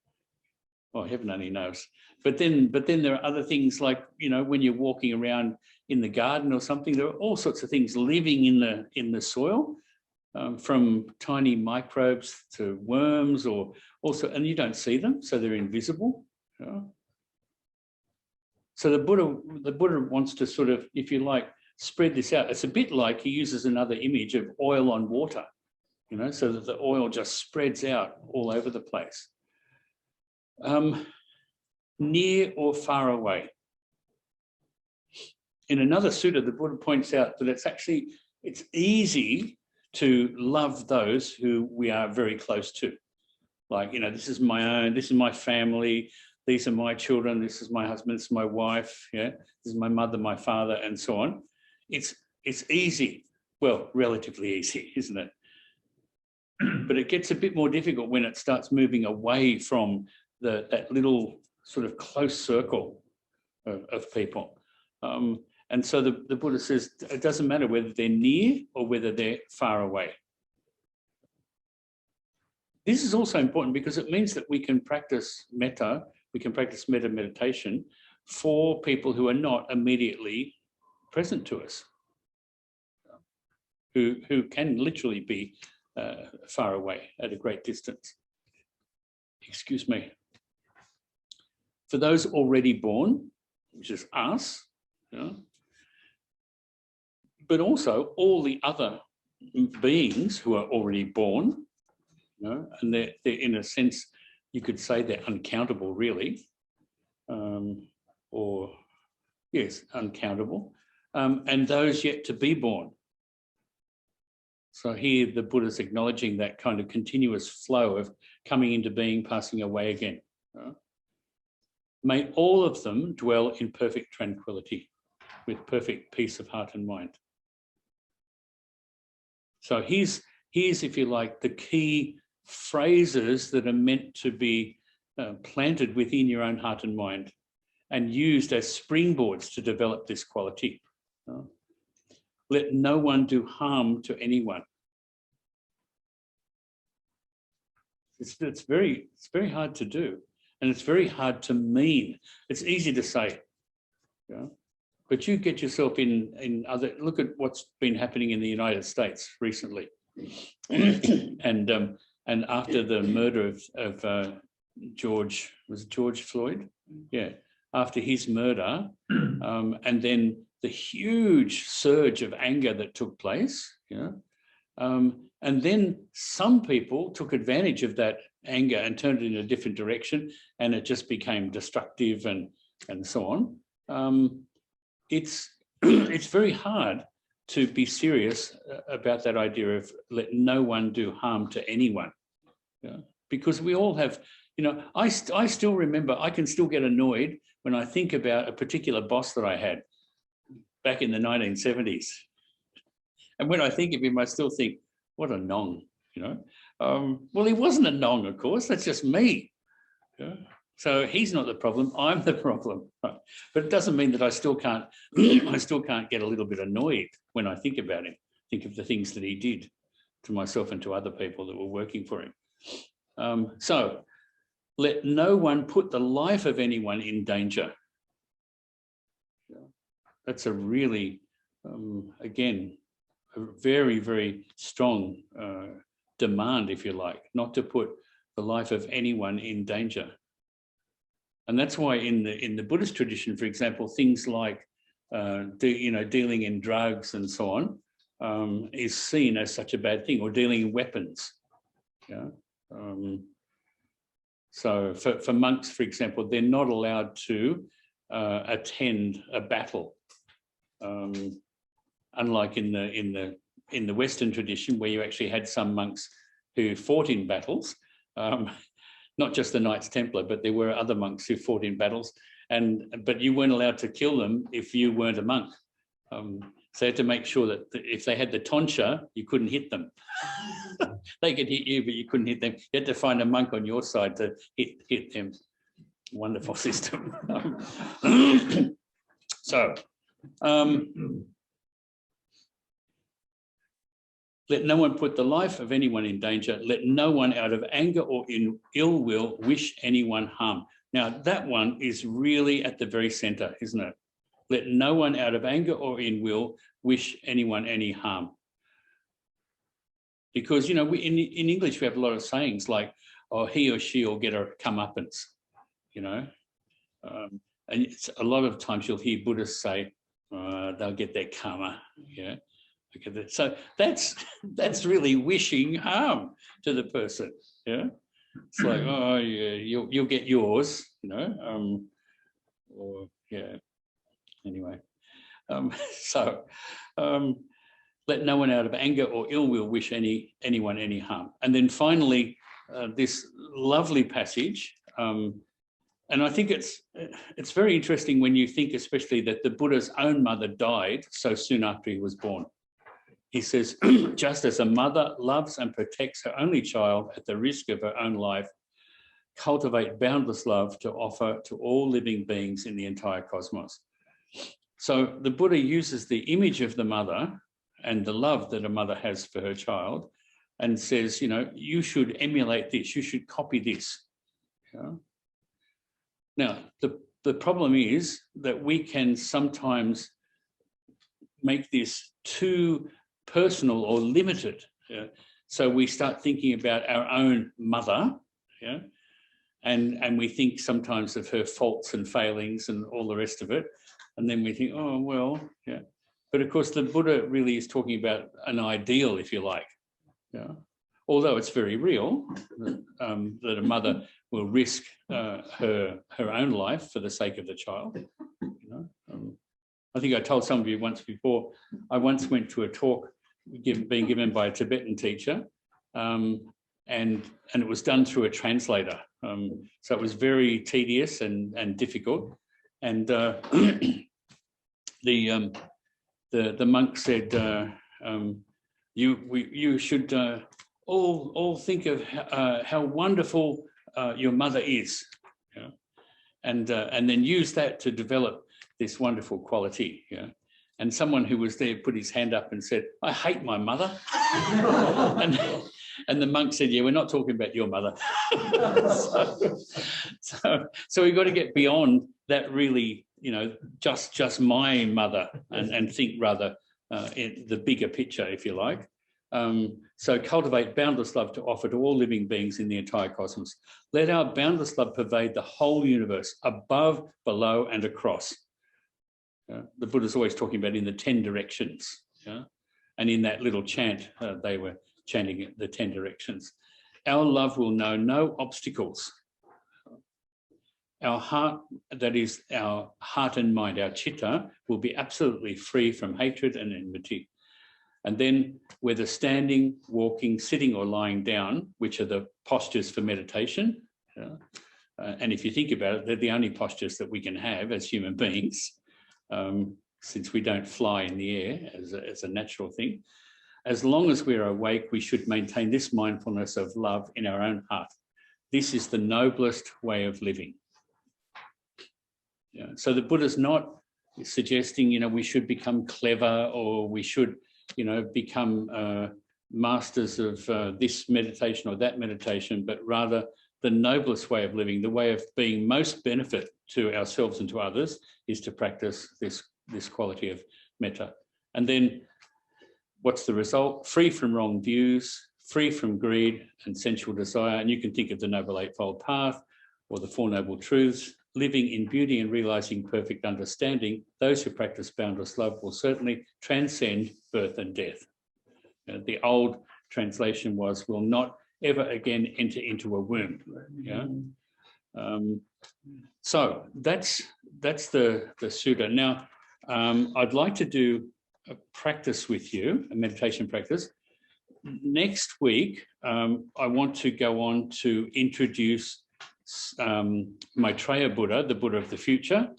oh, heaven only knows. But then there are other things like, you know, when you're walking around in the garden or something, there are all sorts of things living in the soil, from tiny microbes to worms, or also, and you don't see them, so they're invisible. You know? So the Buddha wants to sort of, if you like, spread this out. It's a bit like he uses another image of oil on water, you know, so that the oil just spreads out all over the place. Near or far away. In another sutta, the Buddha points out that it's easy to love those who we are very close to. Like, you know, this is my own, this is my family, these are my children, this is my husband, this is my wife, yeah, this is my mother, my father, and so on. It's easy, well, relatively easy, isn't it? But it gets a bit more difficult when it starts moving away from that little sort of close circle of people. And so the Buddha says it doesn't matter whether they're near or whether they're far away. This is also important because it means that we can practice metta, we can practice metta meditation for people who are not immediately present to us, who can literally be far away at a great distance. Excuse me. For those already born, which is us, you know, but also all the other beings who are already born, you know, and they're in a sense, you could say they're uncountable, really, or yes, uncountable, and those yet to be born. So here the Buddha's acknowledging that kind of continuous flow of coming into being, passing away again. May all of them dwell in perfect tranquility, with perfect peace of heart and mind. So here's, if you like, the key phrases that are meant to be planted within your own heart and mind and used as springboards to develop this quality. Let no one do harm to anyone. It's very hard to do, and it's very hard to mean. It's easy to say, you know, but you get yourself in other. Look at what's been happening in the United States recently, and after the murder of George Floyd, yeah, after his murder, and then the huge surge of anger that took place, you know, and then some people took advantage of that anger and turned it in a different direction, and it just became destructive and so on. It's very hard to be serious about that idea of let no one do harm to anyone, you know, because we all have, you know, I still remember, I can still get annoyed when I think about a particular boss that I had back in the 1970s. And when I think of him, I still think, what a nong, you know. Well, he wasn't a nong, of course, that's just me. Yeah? So he's not the problem, I'm the problem. But it doesn't mean that I still can't get a little bit annoyed when I think about him, think of the things that he did to myself and to other people that were working for him. So let no one put the life of anyone in danger. Yeah. That's a really, again, a very, very strong demand, if you like, not to put the life of anyone in danger. And that's why in the Buddhist tradition, for example, things like dealing in drugs and so on is seen as such a bad thing, or dealing in weapons. Yeah. So for monks, for example, they're not allowed to attend a battle. Unlike in the Western tradition, where you actually had some monks who fought in battles, not just the Knights Templar, but there were other monks who fought in battles, but you weren't allowed to kill them if you weren't a monk. So you had to make sure that if they had the tonsure, you couldn't hit them. They could hit you, but you couldn't hit them. You had to find a monk on your side to hit them. wonderful system. So, let no one put the life of anyone in danger. Let no one out of anger or in ill will wish anyone harm. Now, that one is really at the very center, isn't it? Let no one out of anger or in will wish anyone any harm. Because, you know, in English, we have a lot of sayings like, oh, he or she will get a comeuppance, you know. And it's, a lot of times you'll hear Buddhists say, they'll get their karma, yeah. Okay, so that's really wishing harm to the person, yeah. It's like, oh, yeah, you'll get yours, you know, or yeah. Anyway, so let no one out of anger or ill will wish anyone any harm. And then finally, this lovely passage, and I think it's very interesting when you think, especially that the Buddha's own mother died so soon after he was born. He says, just as a mother loves and protects her only child at the risk of her own life, cultivate boundless love to offer to all living beings in the entire cosmos. So the Buddha uses the image of the mother and the love that a mother has for her child and says, you know, you should emulate this, you should copy this. Yeah? Now, the problem is that we can sometimes make this too personal or limited. Yeah? So we start thinking about our own mother, yeah? And we think sometimes of her faults and failings and all the rest of it. And then we think, oh, well, yeah. But of course, the Buddha really is talking about an ideal, if you like. Yeah? Although it's very real that a mother will risk her own life for the sake of the child. You know? I think I told some of you once before, I once went to a talk being given by a Tibetan teacher, and it was done through a translator. So it was very tedious and difficult. And the monk said, you should all think of how wonderful your mother is, you know? And then use that to develop this wonderful quality. You know? And someone who was there put his hand up and said, I hate my mother. and the monk said, yeah, we're not talking about your mother. so we've got to get beyond that, really, you know, just my mother, and think rather in the bigger picture, if you like. So cultivate boundless love to offer to all living beings in the entire cosmos. Let our boundless love pervade the whole universe, above, below, and across. The Buddha's always talking about in the 10 directions. Yeah? And in that little chant, they were chanting the 10 directions. Our love will know no obstacles. Our heart, that is our heart and mind, our chitta, will be absolutely free from hatred and enmity. And then whether standing, walking, sitting or lying down, which are the postures for meditation, and if you think about it, they're the only postures that we can have as human beings, since we don't fly in the air as a natural thing. As long as we're awake, we should maintain this mindfulness of love in our own heart. This is the noblest way of living. Yeah. So the Buddha's not suggesting, you know, we should become clever or we should, you know, become masters of this meditation or that meditation, but rather the noblest way of living, the way of being most benefit to ourselves and to others, is to practice this quality of metta. And then what's the result? Free from wrong views, free from greed and sensual desire. And you can think of the Noble Eightfold Path or the Four Noble Truths. Living in beauty and realizing perfect understanding, those who practice boundless love will certainly transcend birth and death. The old translation was, will not ever again enter into a womb. Yeah. So that's the sutta. Now, I'd like to do a practice with you, a meditation practice. Next week, I want to go on to introduce Maitreya Buddha, the Buddha of the future,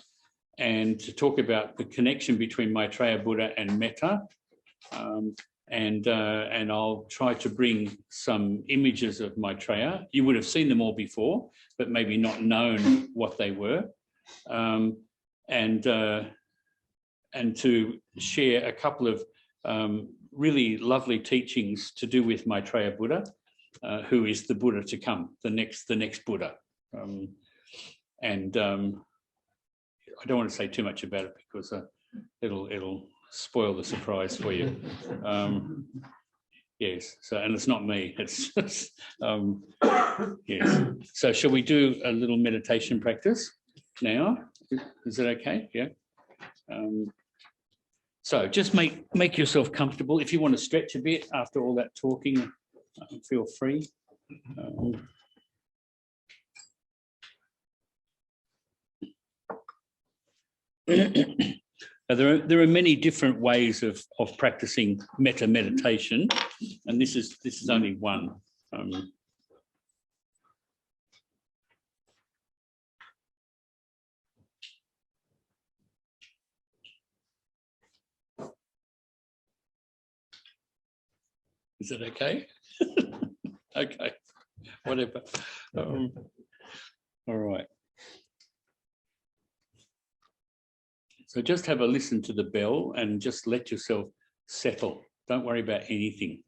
and to talk about the connection between Maitreya Buddha and metta. and I'll try to bring some images of Maitreya. You would have seen them all before, but maybe not known what they were, and to share a couple of really lovely teachings to do with Maitreya Buddha, who is the Buddha to come, the next Buddha. I don't want to say too much about it because it'll spoil the surprise for you. Yes, so, and it's not me, it's yes. So shall we do a little meditation practice now? Is that okay? Yeah. So just make yourself comfortable. If you want to stretch a bit after all that talking, feel free. There are many different ways of practicing metta meditation, and this is only one. Is it okay? Okay, whatever. All right. So just have a listen to the bell and just let yourself settle. Don't worry about anything.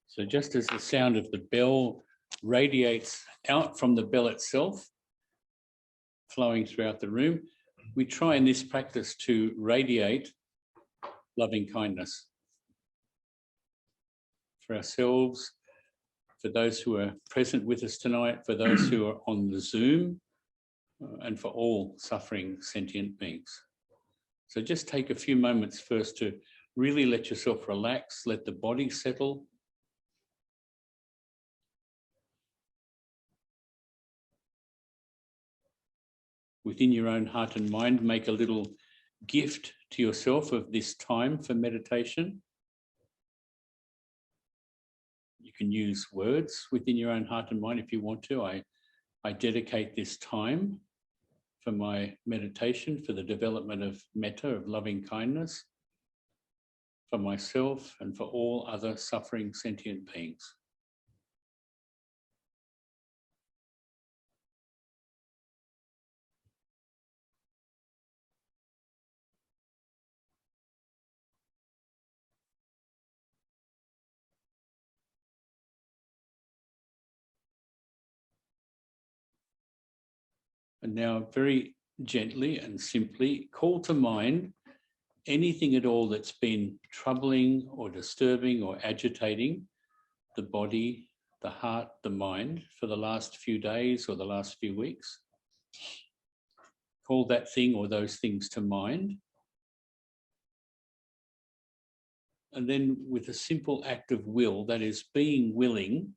So just as the sound of the bell radiates out from the bell itself, flowing throughout the room, we try in this practice to radiate loving kindness for ourselves, for those who are present with us tonight, for those who are on the Zoom, and for all suffering sentient beings. So just take a few moments first to really let yourself relax, let the body settle. Within your own heart and mind, make a little gift to yourself of this time for meditation. You can use words within your own heart and mind if you want to. I dedicate this time for my meditation, for the development of metta, of loving kindness, for myself and for all other suffering sentient beings. And now very gently and simply call to mind anything at all that's been troubling or disturbing or agitating the body, the heart, the mind for the last few days or the last few weeks. Call that thing or those things to mind. And then with a simple act of will, that is being willing,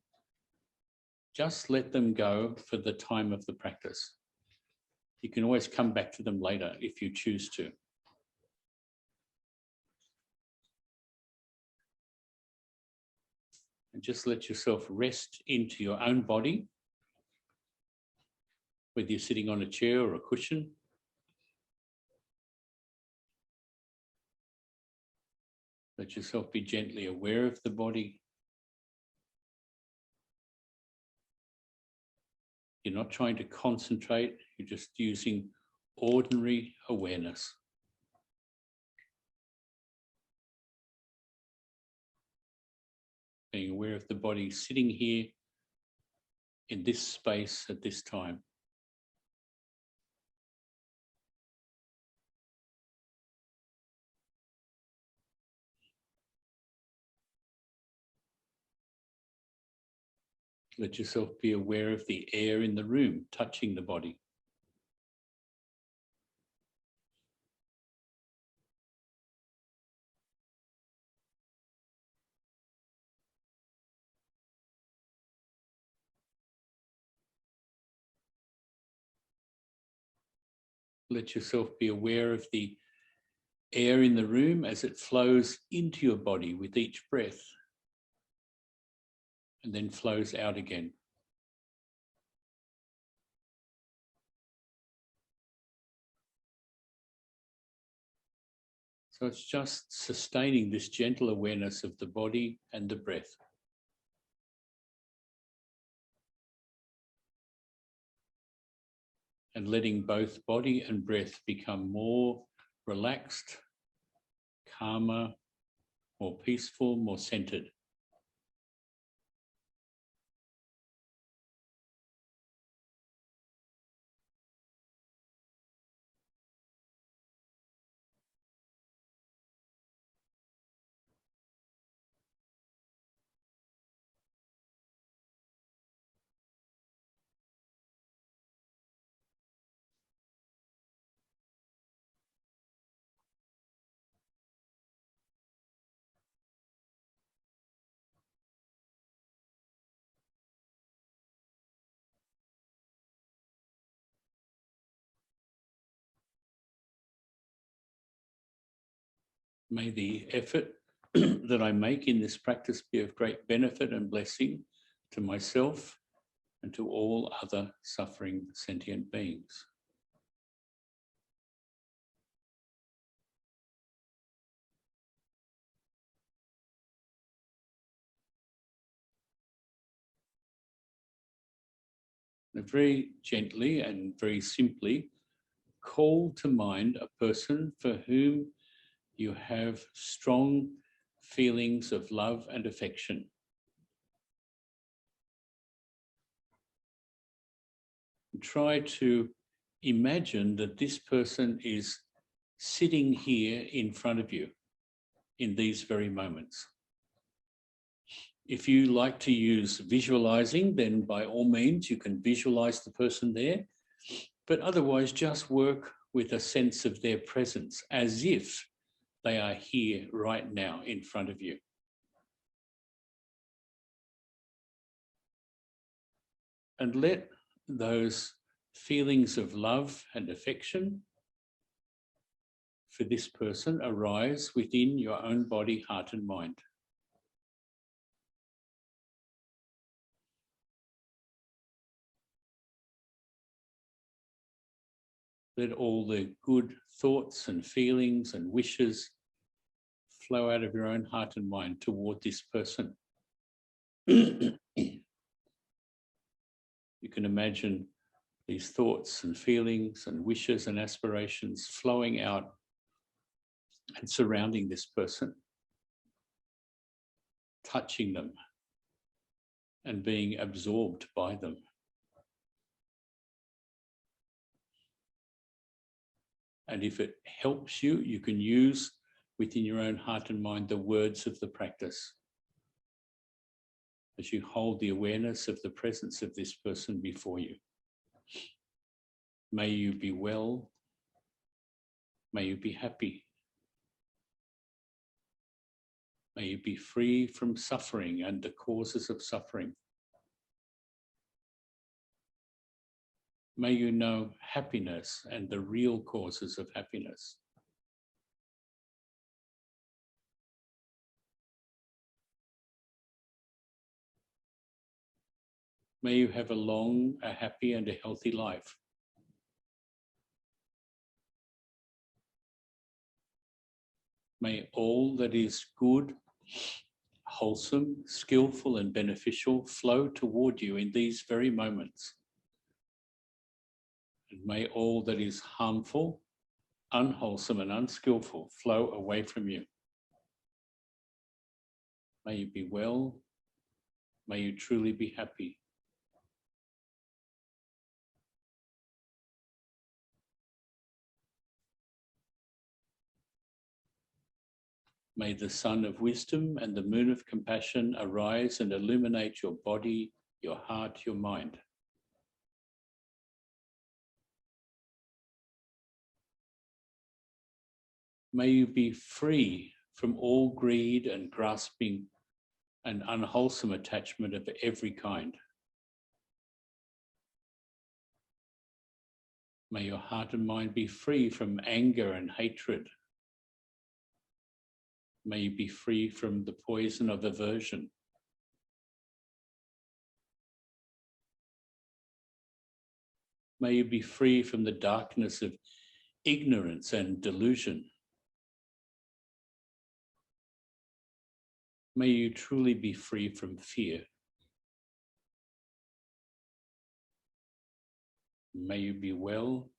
just let them go for the time of the practice. You can always come back to them later if you choose to. And just let yourself rest into your own body, whether you're sitting on a chair or a cushion. Let yourself be gently aware of the body. You're not trying to concentrate, you're just using ordinary awareness. Being aware of the body sitting here in this space at this time. Let yourself be aware of the air in the room touching the body. Let yourself be aware of the air in the room as it flows into your body with each breath and then flows out again. So it's just sustaining this gentle awareness of the body and the breath. And letting both body and breath become more relaxed, calmer, more peaceful, more centered. May the effort that I make in this practice be of great benefit and blessing to myself and to all other suffering sentient beings. And very gently and very simply, call to mind a person for whom you have strong feelings of love and affection. Try to imagine that this person is sitting here in front of you in these very moments. If you like to use visualizing, then by all means you can visualize the person there, but otherwise just work with a sense of their presence as if they are here right now in front of you. And let those feelings of love and affection for this person arise within your own body, heart, and mind. Let all the good thoughts and feelings and wishes flow out of your own heart and mind toward this person. You can imagine these thoughts and feelings and wishes and aspirations flowing out and surrounding this person, touching them and being absorbed by them. And if it helps you, you can use within your own heart and mind the words of the practice as you hold the awareness of the presence of this person before you. May you be well. May you be happy. May you be free from suffering and the causes of suffering. May you know happiness and the real causes of happiness. May you have a long, a happy, and a healthy life. May all that is good, wholesome, skillful, and beneficial flow toward you in these very moments. And may all that is harmful, unwholesome, and unskillful flow away from you. May you be well. May you truly be happy. May the sun of wisdom and the moon of compassion arise and illuminate your body, your heart, your mind. May you be free from all greed and grasping and unwholesome attachment of every kind. May your heart and mind be free from anger and hatred. May you be free from the poison of aversion. May you be free from the darkness of ignorance and delusion. May you truly be free from fear. May you be well.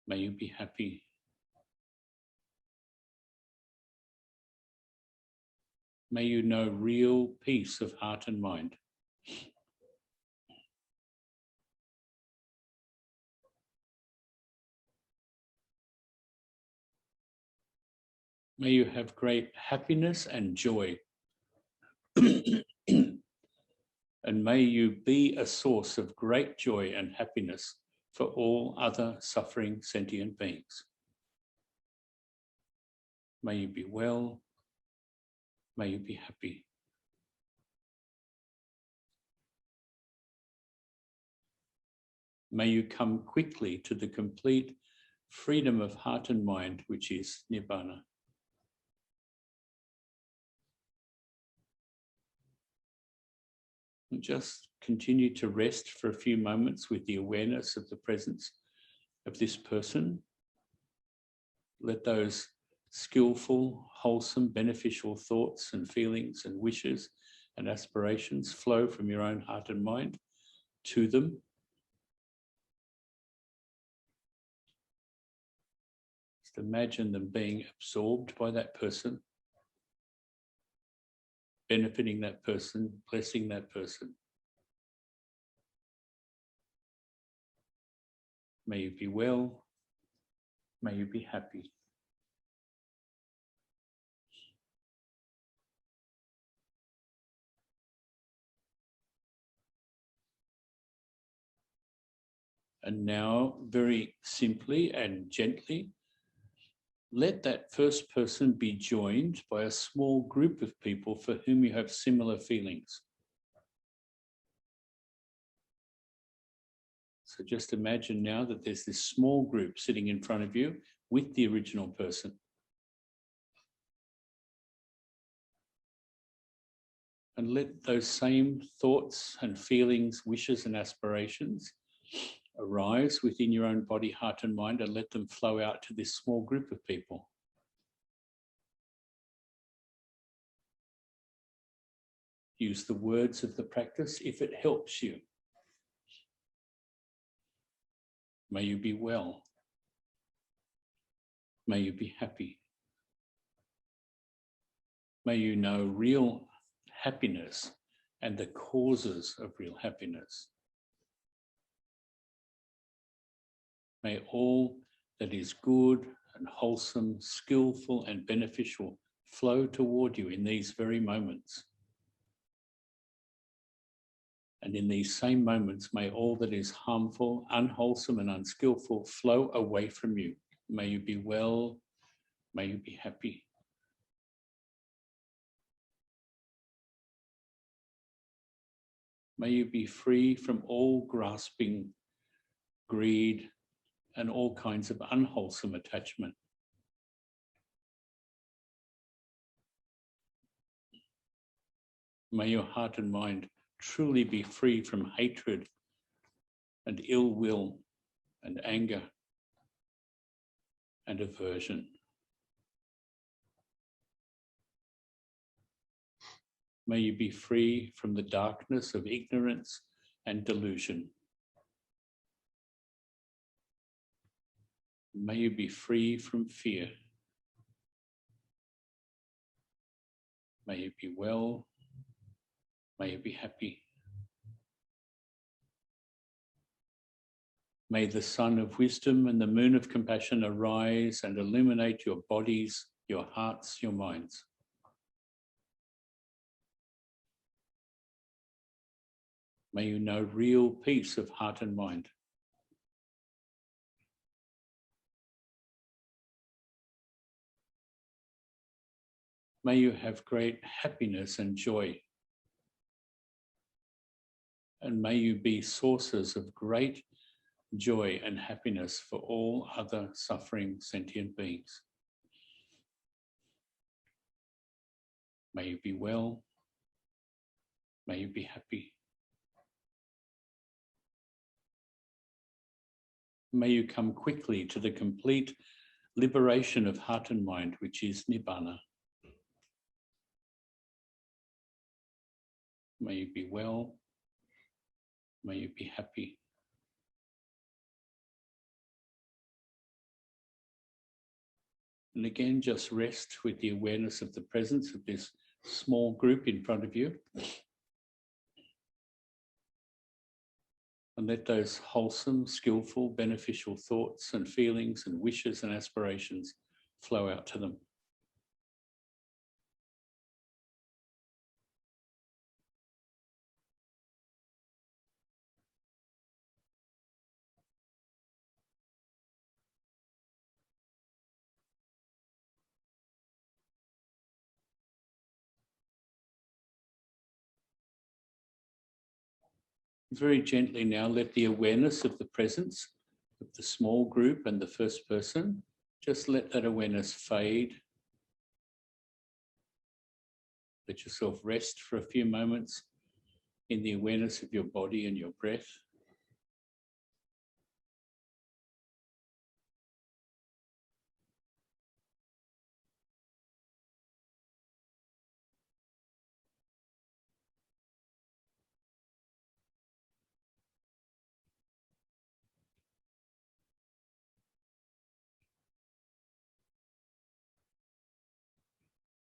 May you be happy. May you know real peace of heart and mind. May you have great happiness and joy. And may you be a source of great joy and happiness for all other suffering sentient beings. May you be well. May you be happy. May you come quickly to the complete freedom of heart and mind, which is Nibbana. And just continue to rest for a few moments with the awareness of the presence of this person. Let those skillful, wholesome, beneficial thoughts and feelings and wishes and aspirations flow from your own heart and mind to them. Just imagine them being absorbed by that person, benefiting that person, blessing that person. May you be well. May you be happy. And now, very simply and gently, let that first person be joined by a small group of people for whom you have similar feelings. So just imagine now that there's this small group sitting in front of you with the original person. And let those same thoughts and feelings, wishes and aspirations arise within your own body, heart and mind, and let them flow out to this small group of people. Use the words of the practice if it helps you. May you be well. May you be happy. May you know real happiness and the causes of real happiness. May all that is good and wholesome, skillful and beneficial flow toward you in these very moments. And in these same moments, may all that is harmful, unwholesome and unskillful flow away from you. May you be well, may you be happy. May you be free from all grasping, greed, and all kinds of unwholesome attachment. May your heart and mind truly be free from hatred and ill will and anger and aversion. May you be free from the darkness of ignorance and delusion. May you be free from fear. May you be well. May you be happy. May the sun of wisdom and the moon of compassion arise and illuminate your bodies, your hearts, your minds. May you know real peace of heart and mind. May you have great happiness and joy. And may you be sources of great joy and happiness for all other suffering sentient beings. May you be well. May you be happy. May you come quickly to the complete liberation of heart and mind, which is Nibbana. May you be well. May you be happy. And again, just rest with the awareness of the presence of this small group in front of you. And let those wholesome, skillful, beneficial thoughts and feelings and wishes and aspirations flow out to them. Very gently now, let the awareness of the presence of the small group and the first person, just let that awareness fade. Let yourself rest for a few moments in the awareness of your body and your breath.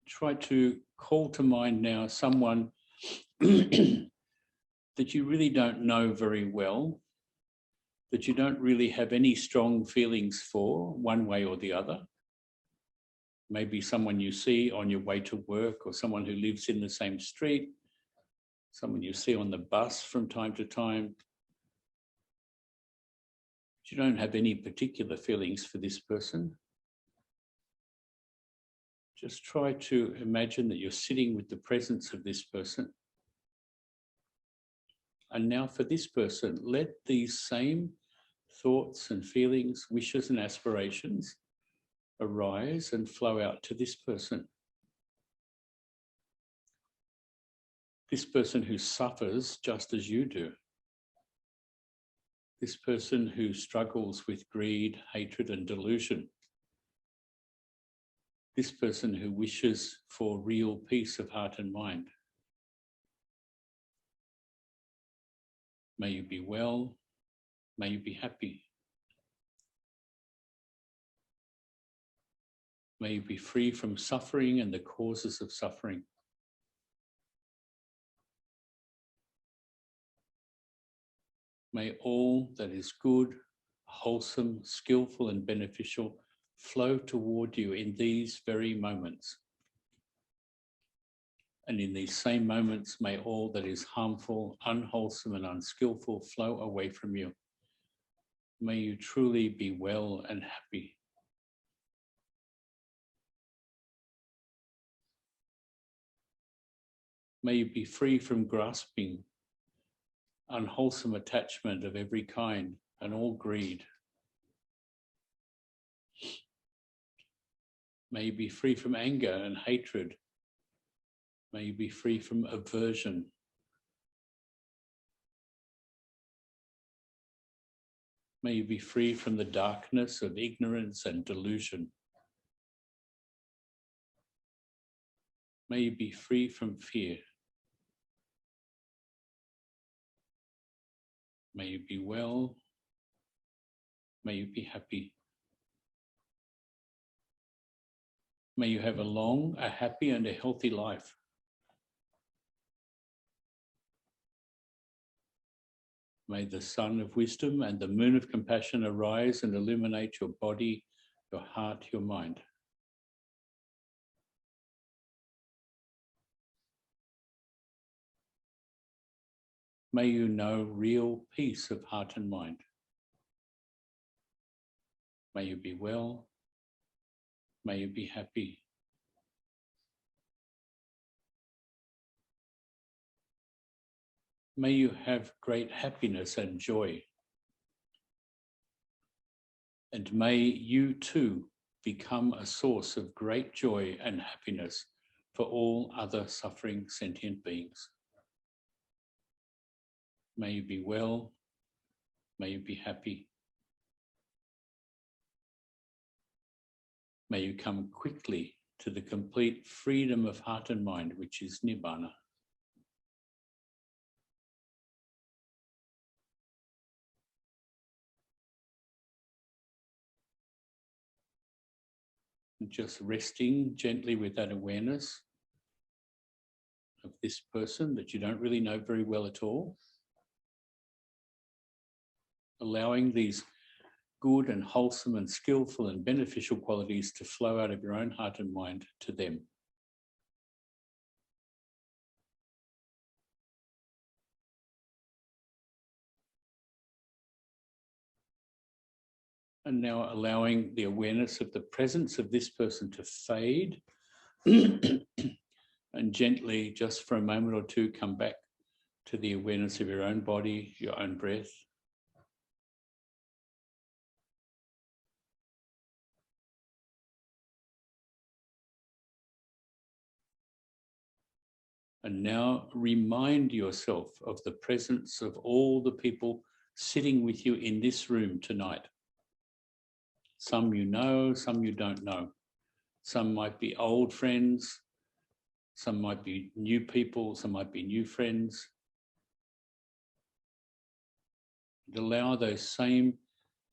Try to call to mind now someone that you really don't know very well, that you don't really have any strong feelings for, one way or the other. Maybe someone you see on your way to work, or someone who lives in the same street, someone you see on the bus from time to time. But you don't have any particular feelings for this person. Just try to imagine that you're sitting with the presence of this person. And now for this person, let these same thoughts and feelings, wishes and aspirations arise and flow out to this person. This person who suffers just as you do. This person who struggles with greed, hatred and delusion. This person who wishes for real peace of heart and mind. May you be well. May you be happy. May you be free from suffering and the causes of suffering. May all that is good, wholesome, skillful and beneficial flow toward you in these very moments. And in these same moments, may all that is harmful, unwholesome and unskillful flow away from you. May you truly be well and happy. May you be free from grasping, unwholesome attachment of every kind and all greed. May you be free from anger and hatred. May you be free from aversion. May you be free from the darkness of ignorance and delusion. May you be free from fear. May you be well. May you be happy. May you have a long, a happy and a healthy life. May the sun of wisdom and the moon of compassion arise and illuminate your body, your heart, your mind. May you know real peace of heart and mind. May you be well. May you be happy. May you have great happiness and joy. And may you too become a source of great joy and happiness for all other suffering sentient beings. May you be well, may you be happy. May you come quickly to the complete freedom of heart and mind, which is Nibbana. And just resting gently with that awareness of this person that you don't really know very well at all. Allowing these good and wholesome and skillful and beneficial qualities to flow out of your own heart and mind to them. And now allowing the awareness of the presence of this person to fade and gently, just for a moment or two, come back to the awareness of your own body, your own breath. And now remind yourself of the presence of all the people sitting with you in this room tonight. Some you know, some you don't know. Some might be old friends, some might be new people, some might be new friends. And allow those same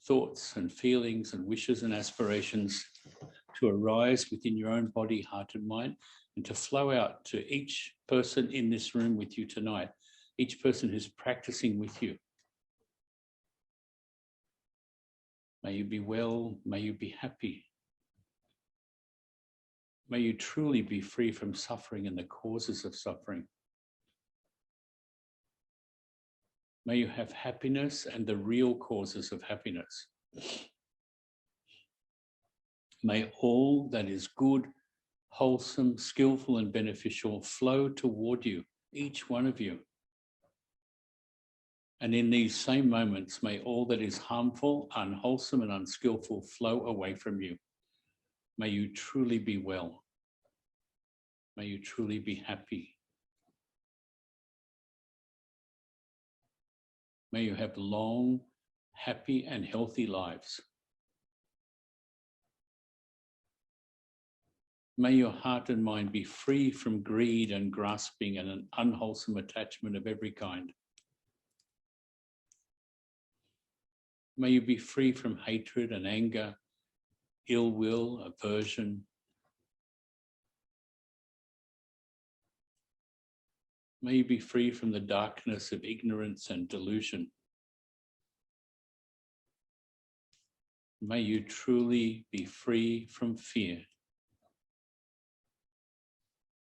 thoughts and feelings and wishes and aspirations to arise within your own body, heart and mind, and to flow out to each person in this room with you tonight, each person who's practicing with you. May you be well, may you be happy. May you truly be free from suffering and the causes of suffering. May you have happiness and the real causes of happiness. May all that is good, wholesome, skillful and beneficial flow toward you, each one of you. And in these same moments, may all that is harmful, unwholesome and unskillful flow away from you. May you truly be well. May you truly be happy. May you have long, happy and healthy lives. May your heart and mind be free from greed and grasping and an unwholesome attachment of every kind. May you be free from hatred and anger, ill will, aversion. May you be free from the darkness of ignorance and delusion. May you truly be free from fear.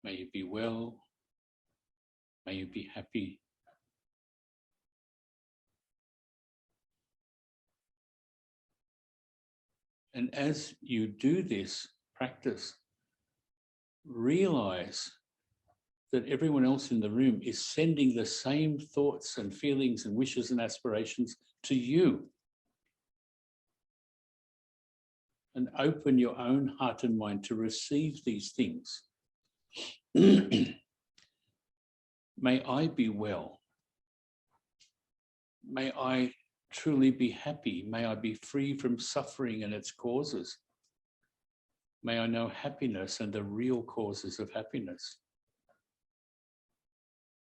May you be well. May you be happy. And as you do this practice, realize that everyone else in the room is sending the same thoughts and feelings and wishes and aspirations to you. And open your own heart and mind to receive these things. May I be well. May I truly be happy. May I be free from suffering and its causes. May I know happiness and the real causes of happiness.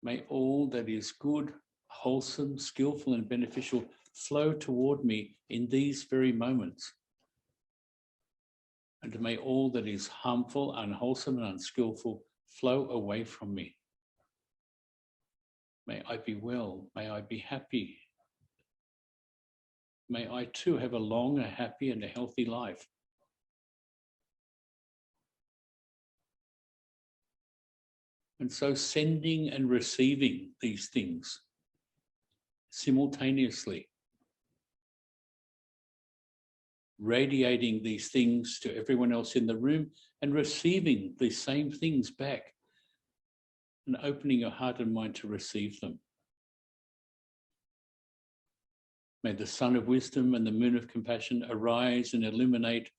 May all that is good, wholesome, skillful and beneficial flow toward me in these very moments. And may all that is harmful, unwholesome and unskillful flow away from me. May I be well. May I be happy. May I too have a long, a happy and a healthy life. And so sending and receiving these things simultaneously, radiating these things to everyone else in the room and receiving these same things back and opening your heart and mind to receive them. May the sun of wisdom and the moon of compassion arise and illuminate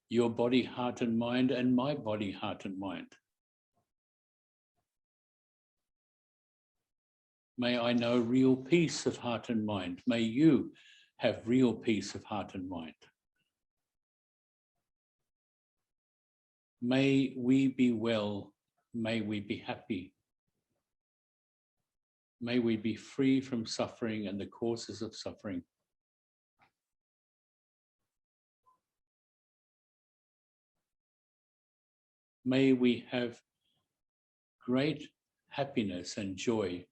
your body, heart and mind, and my body, heart and mind. May I know real peace of heart and mind. May you have real peace of heart and mind. May we be well. May we be happy. May we be free from suffering and the causes of suffering. May we have great happiness and joy.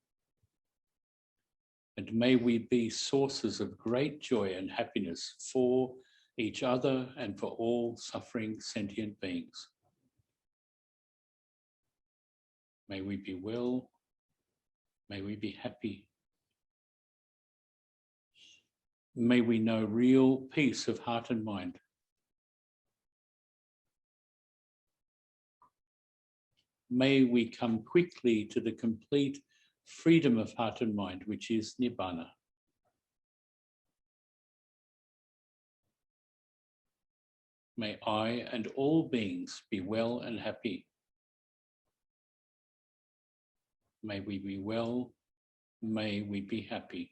And may we be sources of great joy and happiness for each other and for all suffering sentient beings. May we be well. May we be happy. May we know real peace of heart and mind. May we come quickly to the complete freedom of heart and mind, which is Nibbana. May I and all beings be well and happy. May we be well. May we be happy.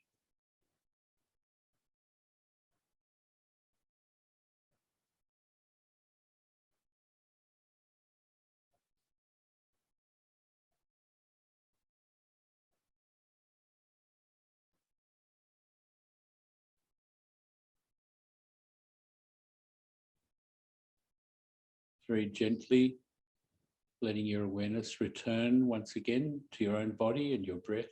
Very gently, letting your awareness return once again to your own body and your breath.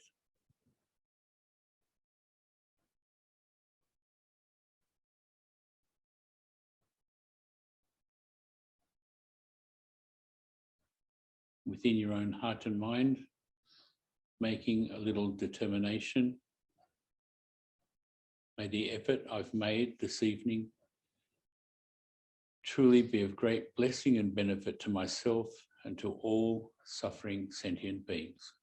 Within your own heart and mind, making a little determination. May the effort I've made this evening truly be of great blessing and benefit to myself and to all suffering sentient beings.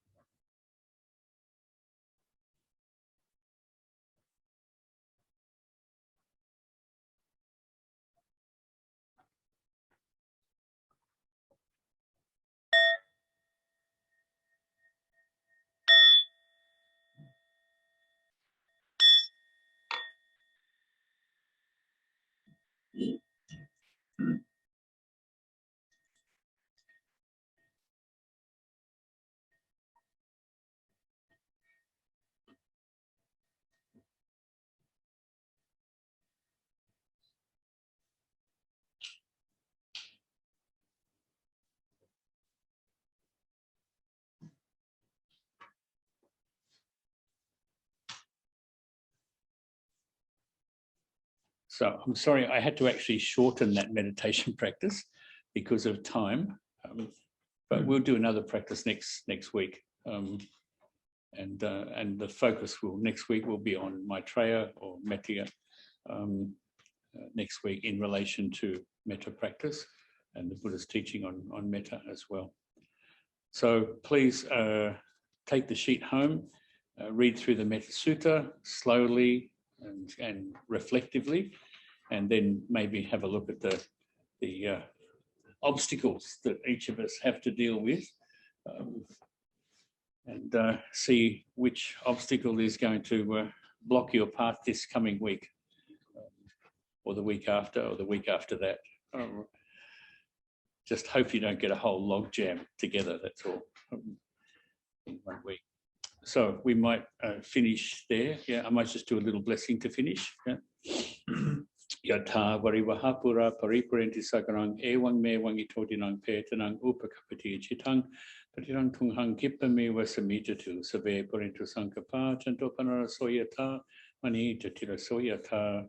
So I'm sorry, I had to actually shorten that meditation practice because of time, but we'll do another practice next week. And the focus next week will be on Maitreya or Metta next week in relation to Metta practice and the Buddha's teaching on Metta as well. So please take the sheet home, read through the Metta Sutta slowly and reflectively, and then maybe have a look at the obstacles that each of us have to deal with, and see which obstacle is going to block your path this coming week, or the week after, or the week after that. Just hope you don't get a whole log jam together, that's all, in 1 week. So we might finish there. Yeah, I might just do a little blessing to finish. Yeah. Yatha varivahapura paripurenti sakarang ewang me wangitodinang petanang upakapati chitang patirang tunghang kipame vasamijatu sabe purintu sankapa chantopanara soyata mani jatira soyata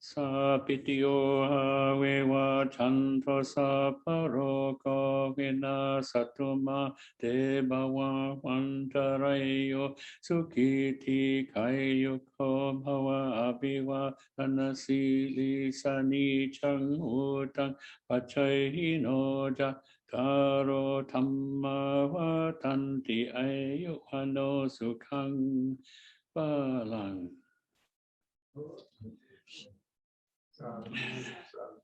Sapitio aveva chanto saparoko vina satuma debava vantarayo sukiti kayuko bhava abiva anasili sani chang utang pachayino ja karo tamma vatanti ayu ano sukhang balang. Sadhu, sadhu.